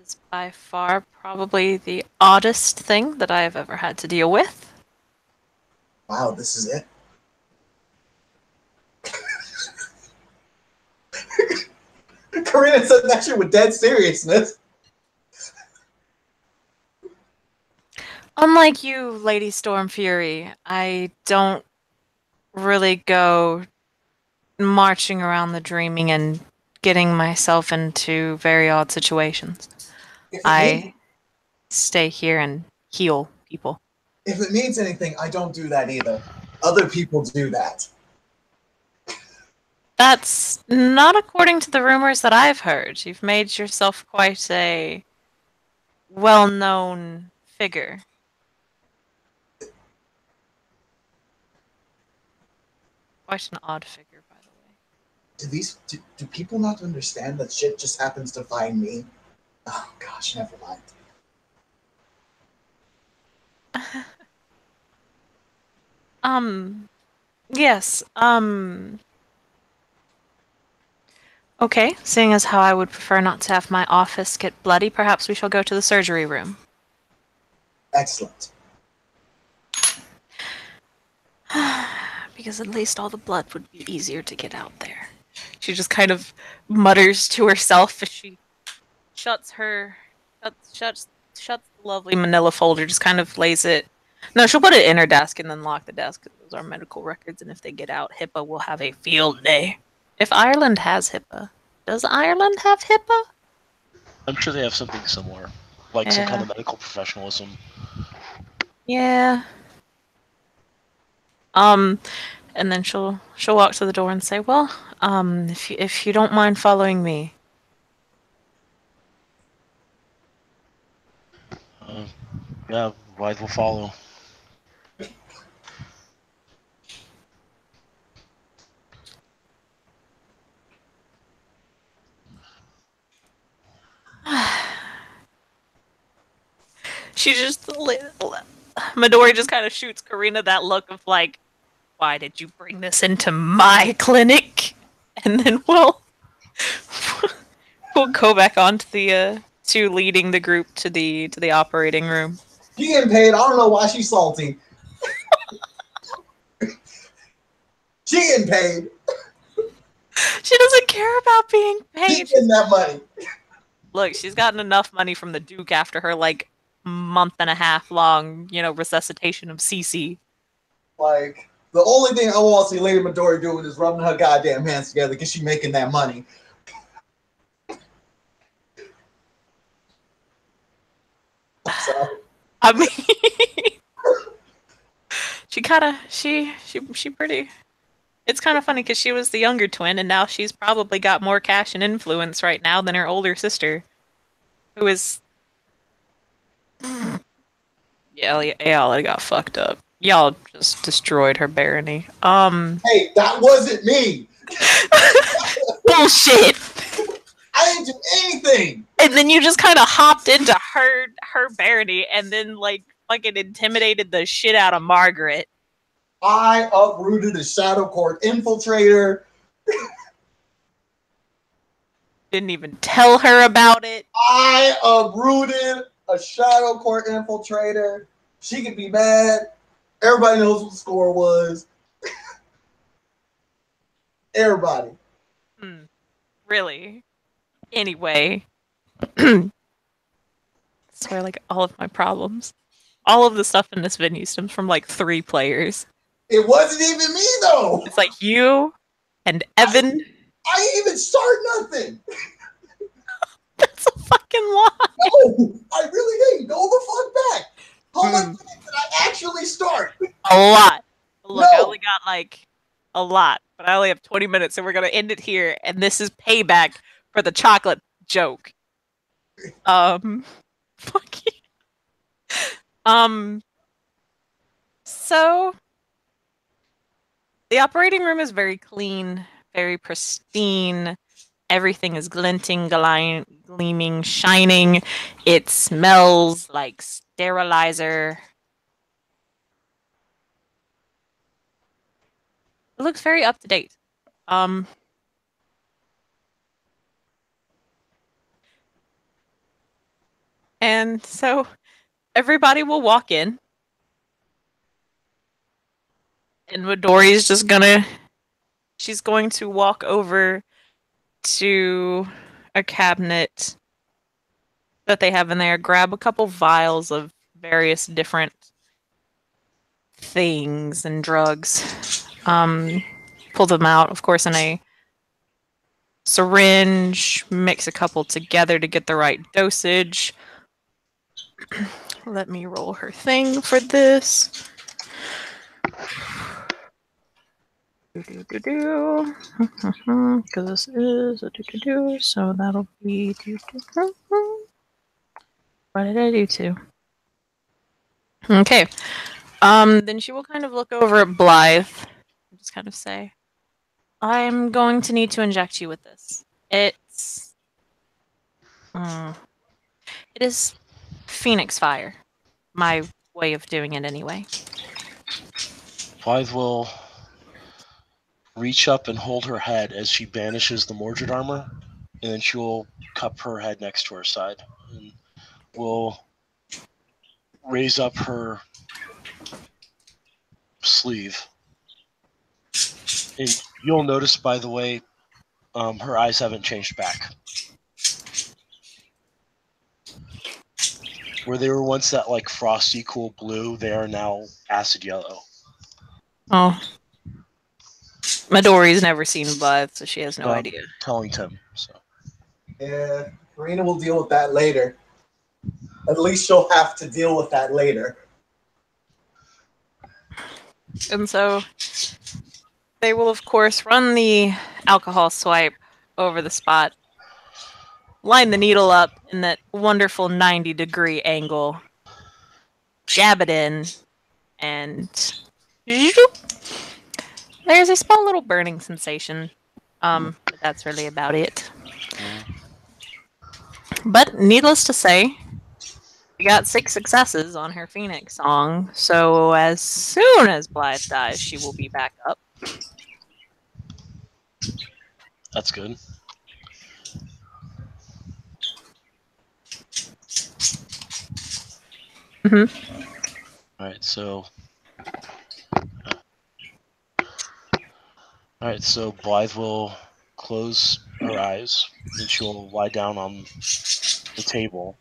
is by far probably the oddest thing that I have ever had to deal with. Wow, this is it? Karina said that shit with dead seriousness. Unlike you, Lady Storm Fury, I don't really go marching around the dreaming and getting myself into very odd situations. I stay here and heal people. If it means anything, I don't do that either. Other people do that. That's not according to the rumors that I've heard. You've made yourself quite a well-known figure. Quite an odd figure, by the way. Do people not understand that shit just happens to find me? Oh gosh, never mind. Yes, okay, seeing as how I would prefer not to have my office get bloody, perhaps we shall go to the surgery room. Excellent. Because at least all the blood would be easier to get out there. She just kind of mutters to herself as she shuts the lovely manila folder, just kind of lays it. No, she'll put it in her desk and then lock the desk. Those are medical records, and if they get out, HIPAA will have a field day. If Ireland has HIPAA, does Ireland have HIPAA? I'm sure they have something similar, like some kind of medical professionalism. Yeah. And then she'll walk to the door and say, "Well, if you don't mind following me." Yeah, Wide will follow. She just Midori just kind of shoots Karina that look of like, "Why did you bring this into my clinic?" And then we'll go back on to the to leading the group to the operating room. She getting paid. I don't know why she's salty. She getting paid. She doesn't care about being paid. She's getting that money. Look, she's gotten enough money from the Duke after her like month and a half long, resuscitation of Cece. Like, the only thing I want to see Lady Midori doing is rubbing her goddamn hands together because she's making that money. So. I mean, she pretty. It's kind of funny because she was the younger twin, and now she's probably got more cash and influence right now than her older sister, who is. Yeah, y'all got fucked up. Y'all just destroyed her barony. Hey, that wasn't me. Bullshit. I didn't do anything. And then you just kind of hopped into her barony, and then like fucking intimidated the shit out of Margaret. I uprooted a Shadow Court infiltrator. Didn't even tell her about it. I uprooted a Shadow Court infiltrator. She could be mad. Everybody knows what the score was. Everybody. Really? Anyway. I swear, like, all of my problems. All of the stuff in this venue stems from, like, 3 players. It wasn't even me, though. It's like you and Evan. I didn't even start nothing. fucking lie. No, I really didn't. Go the fuck back. How much did I actually start? A lot. Look, I No. only got like a lot, but I only have 20 minutes, and we're gonna end it here. And this is payback for the chocolate joke. Fuck you. So the operating room is very clean, very pristine. Everything is glinting, gleaming, shining. It smells like sterilizer. It looks very up to date. And so everybody will walk in, and Midori's just she's going to walk over to a cabinet that they have in there, grab a couple vials of various different things and drugs, pull them out, of course, in a syringe, mix a couple together to get the right dosage. Let me roll her thing for this. Because this is a do-do-do, so that'll be do-do-do. What did I do to? Okay. Then she will kind of look over at Blythe and just kind of say, I'm going to need to inject you with this. It is Phoenix Fire. My way of doing it anyway. Blythe will reach up and hold her head as she banishes the Mordred armor, and then she will cup her head next to her side, and will raise up her sleeve. And you'll notice, by the way, her eyes haven't changed back. Where they were once that like frosty, cool blue, they are now acid yellow. Oh. Midori's never seen Blythe, so she has no I'm idea. telling Tim, so. Yeah, Karina will deal with that later. At least she'll have to deal with that later. And so they will, of course, run the alcohol swipe over the spot, line the needle up in that wonderful 90-degree angle, jab it in, and there's a small little burning sensation. But that's really about it. But needless to say, we got 6 successes on her Phoenix song, so as soon as Blythe dies, she will be back up. That's good. Alright, so Blythe will close her eyes and she will lie down on the table.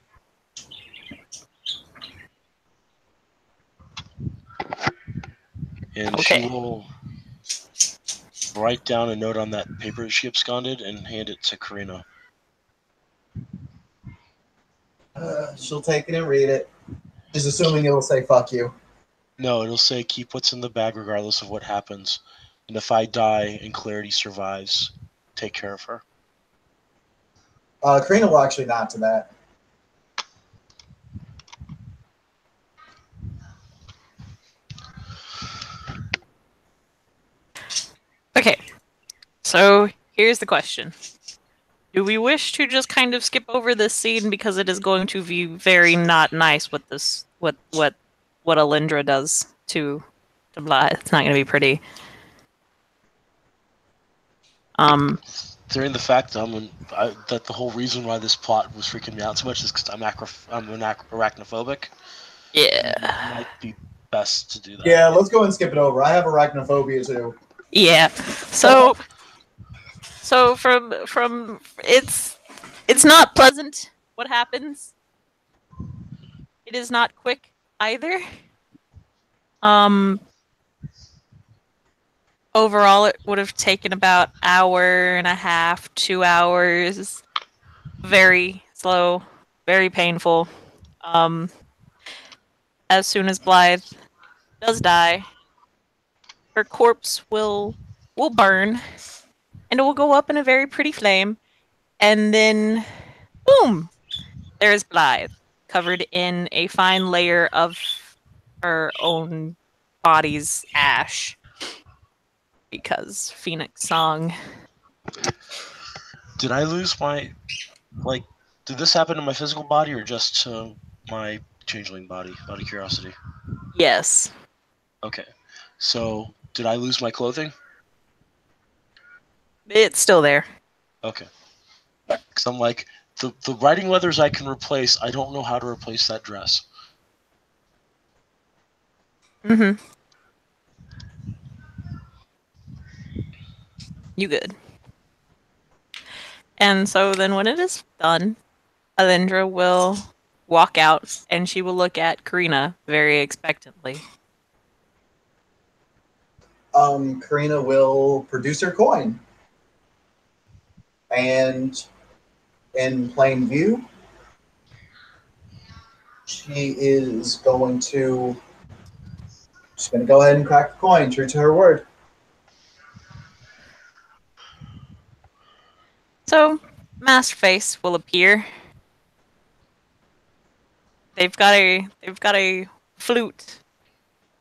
And Okay. she will write down a note on that paper she absconded and hand it to Karina. She'll take it and read it. Just assuming it'll say "fuck you." No, it'll say keep what's in the bag regardless of what happens. And if I die and Clarity survives, take care of her. Karina will actually nod to that. Okay, so here's the question. Do we wish to just kind of skip over this scene because it is going to be very not nice what Alindra does to Blythe? It's not going to be pretty. During the fact that the whole reason why this plot was freaking me out so much is because I'm arachnophobic. Yeah. It might be best to do that. Yeah, let's go and skip it over. I have arachnophobia too. Yeah. So from it's not pleasant what happens. It is not quick either. Overall it would have taken about 1.5 hours, 2 hours. Very slow very painful. Um, as soon as Blythe does die, her corpse will burn, and it will go up in a very pretty flame, and then boom, there's Blythe, covered in a fine layer of her own body's ash, because Phoenix Song. Did I lose my like? Did this happen to my physical body or just to my changeling body? Out of curiosity. Yes. Okay. So did I lose my clothing? It's still there. Okay. Because I'm like the riding leathers I can replace. I don't know how to replace that dress. Mm-hmm. You good. And so then when it is done, Alindra will walk out and she will look at Karina very expectantly. Karina will produce her coin. And in plain view, she's going to go ahead and crack the coin, true to her word. So Masterface will appear. They've got a flute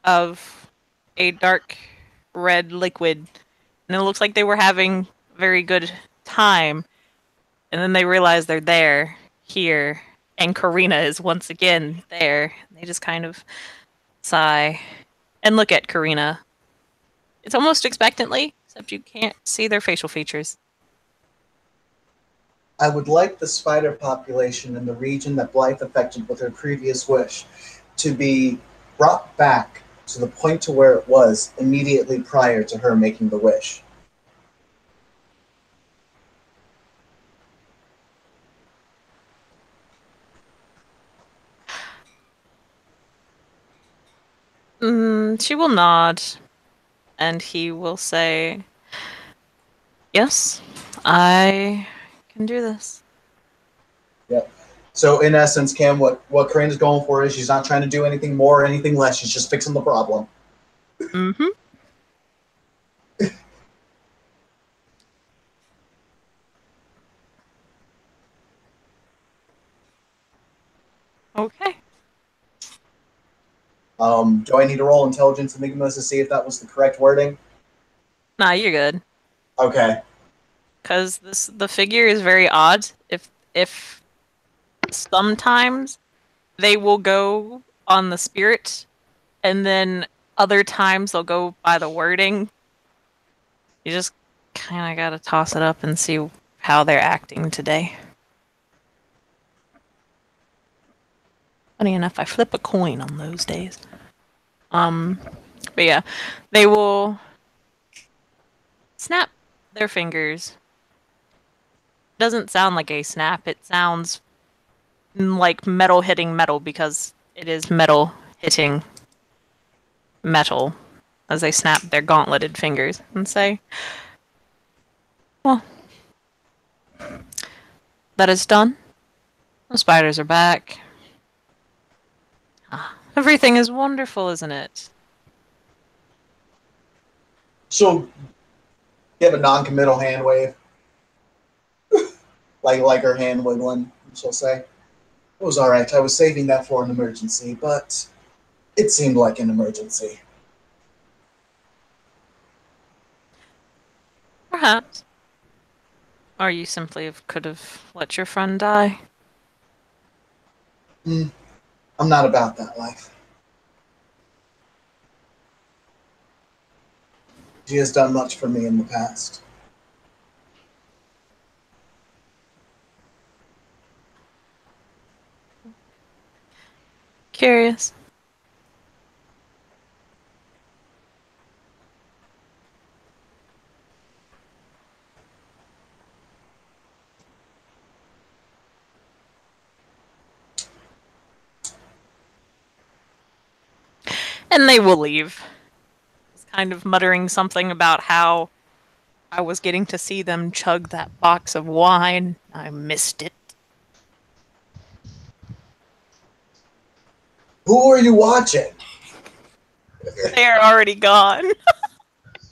of a dark red liquid, and it looks like they were having a very good time. And then they realize they're here, and Karina is once again there. They just kind of sigh and look at Karina. It's almost expectantly, except you can't see their facial features. I would like the spider population in the region that Blythe affected with her previous wish to be brought back to the point to where it was immediately prior to her making the wish. She will nod, and he will say, "Yes, I can do this." Yep. So in essence, Cam, what Karina's going for is she's not trying to do anything more or anything less. She's just fixing the problem. Mm-hmm. Okay. Do I need to roll intelligence enigmas to see if that was the correct wording? Nah, you're good. Okay. Because the figure is very odd. If sometimes they will go on the spirit, and then other times they'll go by the wording. You just kind of gotta toss it up and see how they're acting today. Funny enough, I flip a coin on those days. But yeah, they will snap their fingers. Doesn't sound like a snap. It sounds like metal hitting metal because it is metal hitting metal as they snap their gauntleted fingers and say, "Well, that is done. The spiders are back. Everything is wonderful, isn't it?" She'll give a non-committal hand wave. like her hand wiggling, she'll say. It was alright. I was saving that for an emergency, but it seemed like an emergency. Perhaps. Or you simply could have let your friend die. I'm not about that life. She has done much for me in the past. Curious. And they will leave. It's kind of muttering something about how I was getting to see them chug that box of wine. I missed it. Who are you watching? They are already gone.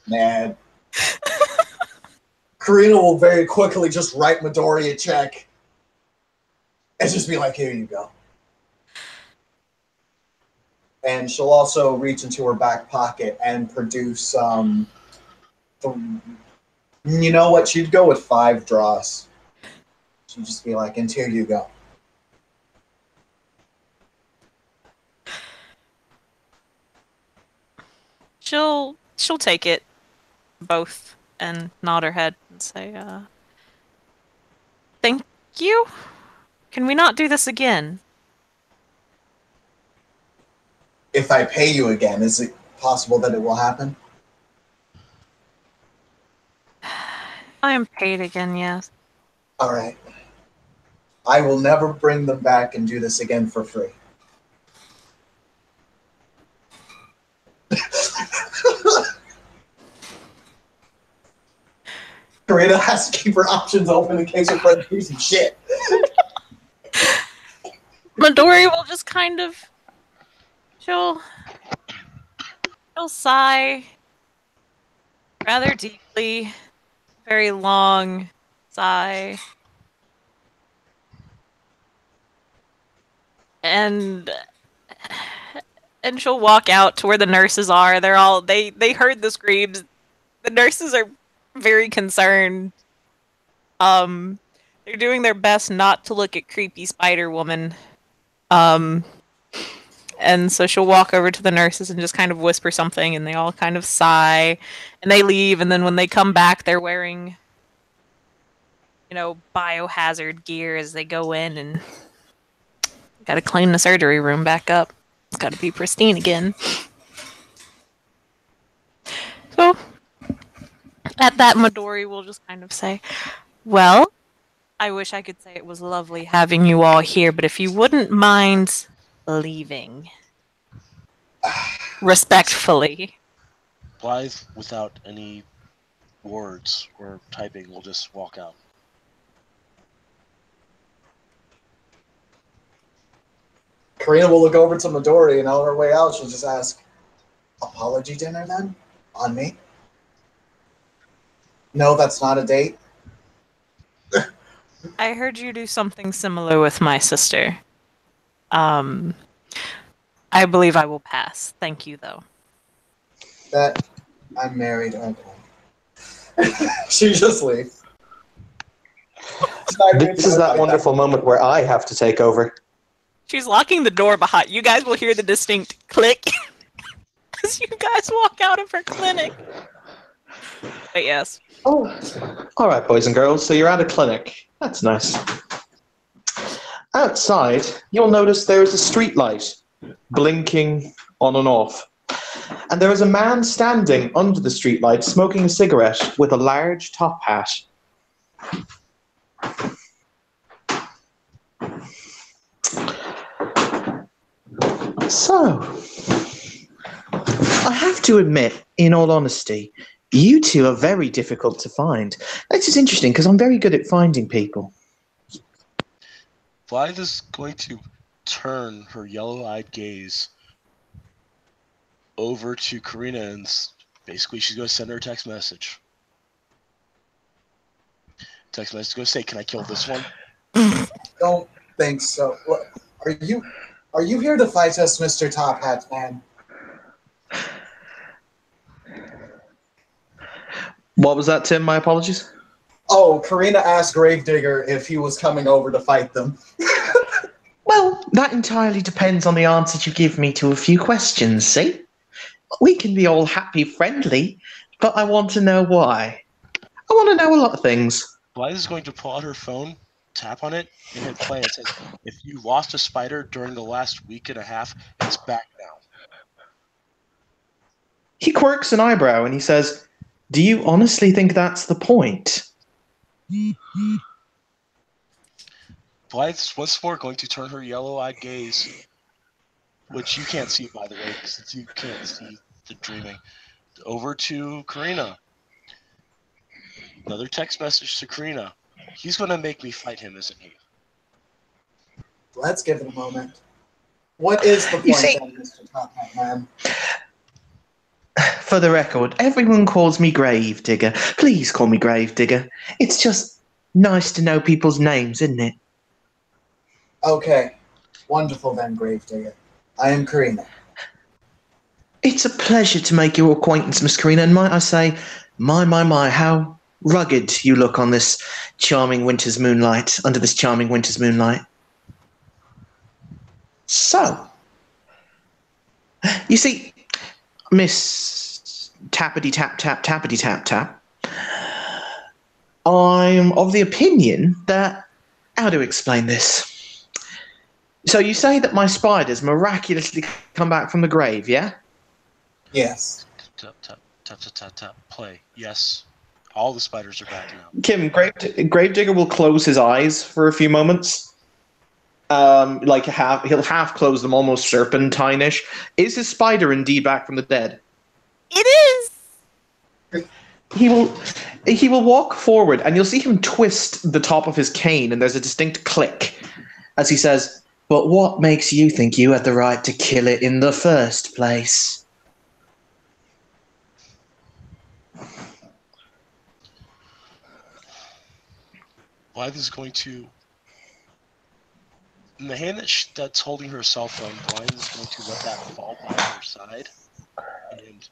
Man. Karina will very quickly just write Midori a check and just be like, here you go. And she'll also reach into her back pocket and produce, you know what? She'd go with 5 draws. She'd just be like, and here you go. She'll take it both and nod her head and say, thank you. Can we not do this again? If I pay you again, is it possible that it will happen? I am paid again, yes. All right. I will never bring them back and do this again for free. Karina has to keep her options open in case her friend hears some shit. Midori will just kind of... She'll sigh rather deeply. Very long sigh. And she'll walk out to where the nurses are. They heard the screams. The nurses are very concerned. They're doing their best not to look at creepy Spider Woman. And so she'll walk over to the nurses and just kind of whisper something, and they all kind of sigh, and they leave, and then when they come back, they're wearing, biohazard gear as they go in, and gotta clean the surgery room back up. It's gotta be pristine again. So, at that, Midori will just kind of say, well, I wish I could say it was lovely having you all here, but if you wouldn't mind leaving. Respectfully. Blythe, without any words or typing, will just walk out. Karina will look over to Midori, and on her way out, she'll just ask, apology dinner then? On me? No, that's not a date? I heard you do something similar with my sister. I believe I will pass. Thank you, though. That I'm married. Okay. She just leaves. This is that wonderful moment where I have to take over. She's locking the door behind you. Guys will hear the distinct click as you guys walk out of her clinic. But yes. Oh, all right, boys and girls. So you're at a clinic. That's nice. Outside, you'll notice there is a street light blinking on and off. And there is a man standing under the street light smoking a cigarette with a large top hat. So, I have to admit, in all honesty, you two are very difficult to find. This is interesting because I'm very good at finding people. Blythe is going to turn her yellow-eyed gaze over to Karina and basically she's going to send her a text message. Text message is going to say, can I kill this one? Don't think so. Look, are you here to fight us, Mr. Top Hat Man? What was that, Tim? My apologies. Oh, Karina asked Gravedigger if he was coming over to fight them. Well, that entirely depends on the answer you give me to a few questions, see? We can be all happy friendly, but I want to know why. I want to know a lot of things. Blythe is going to pull out her phone, tap on it, and hit play. It says, if you lost a spider during the last week and a half, it's back now. He quirks an eyebrow and he says, do you honestly think that's the point? Blythe's once more going to turn her yellow-eyed gaze, which you can't see, by the way, since you can't see the dreaming, over to Karina. Another text message to Karina. He's going to make me fight him, isn't he? Let's give it a moment. What is the You point see- then, Mr. Top Hat Man? For the record, everyone calls me Gravedigger. Please call me Gravedigger. It's just nice to know people's names, isn't it? Okay. Wonderful then, Gravedigger. I am Karina. It's a pleasure to make your acquaintance, Miss Karina, and might I say, my, how rugged you look on this charming winter's moonlight, under this charming winter's moonlight. So, you see, Miss Tappity Tap Tap Tappity Tap Tap, I'm of the opinion that, how to explain this? So you say that my spiders miraculously come back from the grave, yeah? Yes. Tap, tap, tap, tap, tap, tap. Play. Yes. All the spiders are back now. Kim, Gravedigger will close his eyes for a few moments. He'll half close them, almost serpentine-ish. Is his spider indeed back from the dead? It is! He will walk forward, and you'll see him twist the top of his cane, and there's a distinct click as he says, "But what makes you think you had the right to kill it in the first place?" Blythe is going to. In the hand that's holding her cell phone, Blythe is going to let that fall by her side. And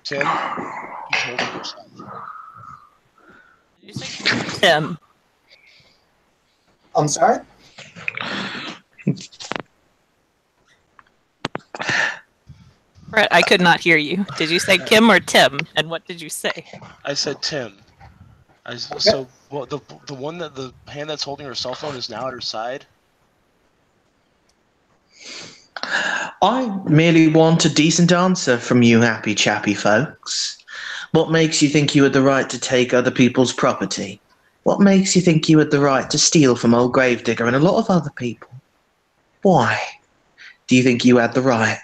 Tim, he's holding her cell phone. Did you say Tim? I'm sorry? Brett, I could not hear you. Did you say Kim or Tim? And what did you say? I said Tim. So well, the one that the hand that's holding her cell phone is now at her side. I merely want a decent answer from you happy chappy folks. What makes you think you had the right to take other people's property? What makes you think you had the right to steal from old Gravedigger and a lot of other people? Why do you think you had the right?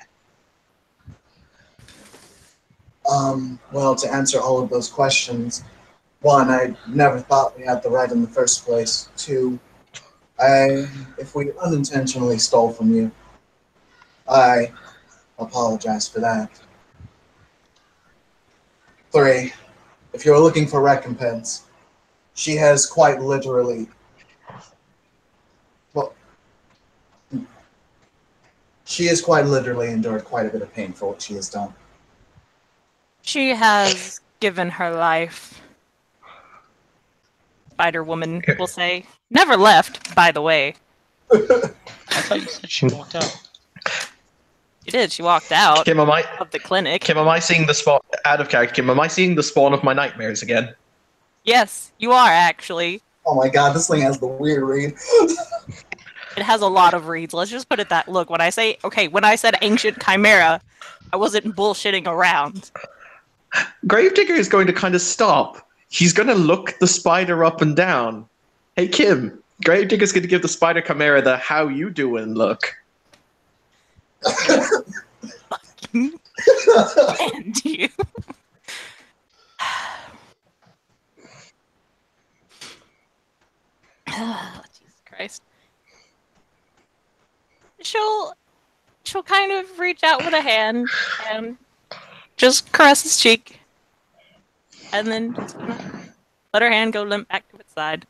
Well, to answer all of those questions, one, I never thought we had the right in the first place. Two, if we unintentionally stole from you, I apologize for that. Three, if you're looking for recompense, she has quite literally, well, she has quite literally endured quite a bit of pain for what she has done. She has given her life. Spider Woman will say. Never left, by the way. I thought you said she walked out. She did. She walked out Kim, am I of the clinic. seeing the spawn out of character? Kim, am I seeing the spawn of my nightmares again? Yes, you are actually. Oh my god, this thing has the weird read. It has a lot of reads. Let's just put it that. Look, when I said ancient chimera, I wasn't bullshitting around. Gravedigger is going to kind of stop. He's going to look the spider up and down. Hey, Kim, Gravedigger's going to give the spider chimera the how you doing look. And you. Jesus Christ. She'll kind of reach out with a hand and just caress his cheek. And then just let her hand go limp back to its side.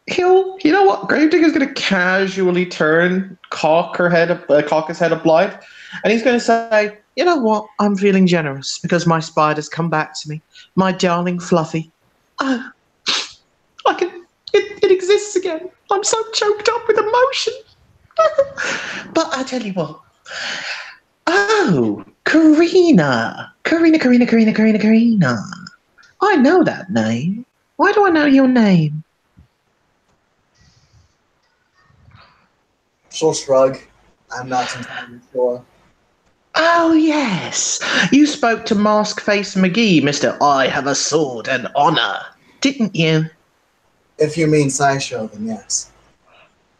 You know what? Gravedigger's going to casually turn, cock his head up Blythe, and he's going to say, "You know what? I'm feeling generous because my spider's come back to me, my darling Fluffy. Oh, it exists again. I'm so choked up with emotion." But I tell you what. Oh, Karina. Karina. I know that name. Why do I know your name? She'll shrug. I'm not entirely sure. Oh, yes. You spoke to Mask Face McGee, Mr. I have a sword and honor, didn't you? If you mean Sideshow, then yes.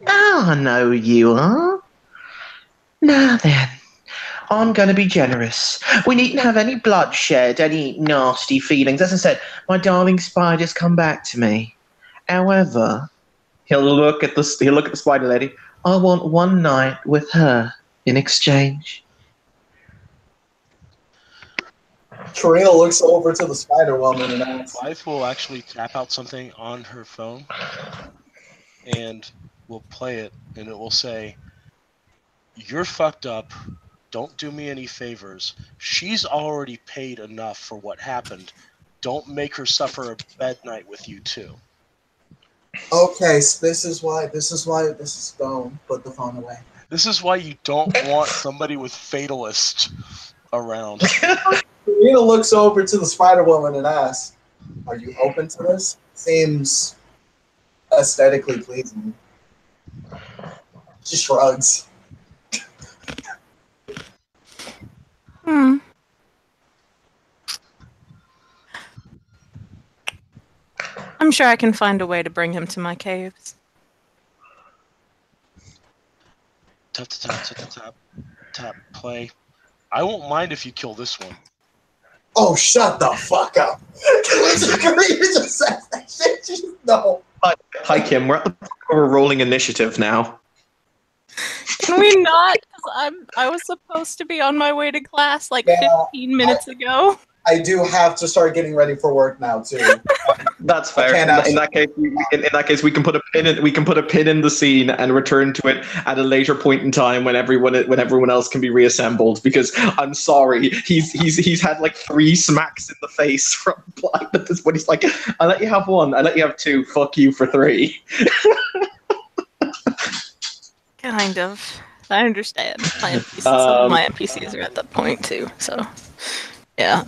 Oh, I know you are. Now then, I'm going to be generous. We needn't have any bloodshed, any nasty feelings. As I said, my darling spider's come back to me. However, he'll look at the spider lady. I want one night with her in exchange. Karina looks over to the Spider Woman and asks, Life will actually tap out something on her phone and will play it, and it will say, "You're fucked up. Don't do me any favors. She's already paid enough for what happened. Don't make her suffer a bed night with you too." "Okay, so this is why. Don't put the phone away." This is why you don't want somebody with fatalist around. Karina looks over to the Spider Woman and asks, "Are you open to this? Seems aesthetically pleasing." She shrugs. Hmm. I'm sure I can find a way to bring him to my caves. Tap, tap, tap, tap, tap, tap, play. I won't mind if you kill this one. Oh, shut the fuck up! Karina just says that shit. No. Hi, Kim. We're at the point where we're rolling initiative now. Can we not? Because I was supposed to be on my way to class like Yeah, 15 minutes ago. I do have to start getting ready for work now too. That's fair. can't In that case, we can put a pin in the scene and return to it at a later point in time when everyone else can be reassembled. Because I'm sorry, he's had like 3 smacks in the face from Blind at this point. He's like, "I let you have 1. I let you have 2. Fuck you for 3." Kind of. I understand. Some of my NPCs are at that point too. So, yeah.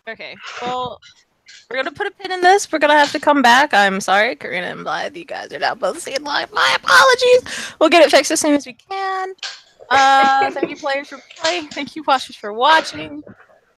Okay. Well, we're gonna put a pin in this. We're gonna have to come back. I'm sorry, Karina and Blythe. You guys are now both seeing live. My apologies. We'll get it fixed as soon as we can. Thank you, players, for playing. Thank you, watchers, for watching.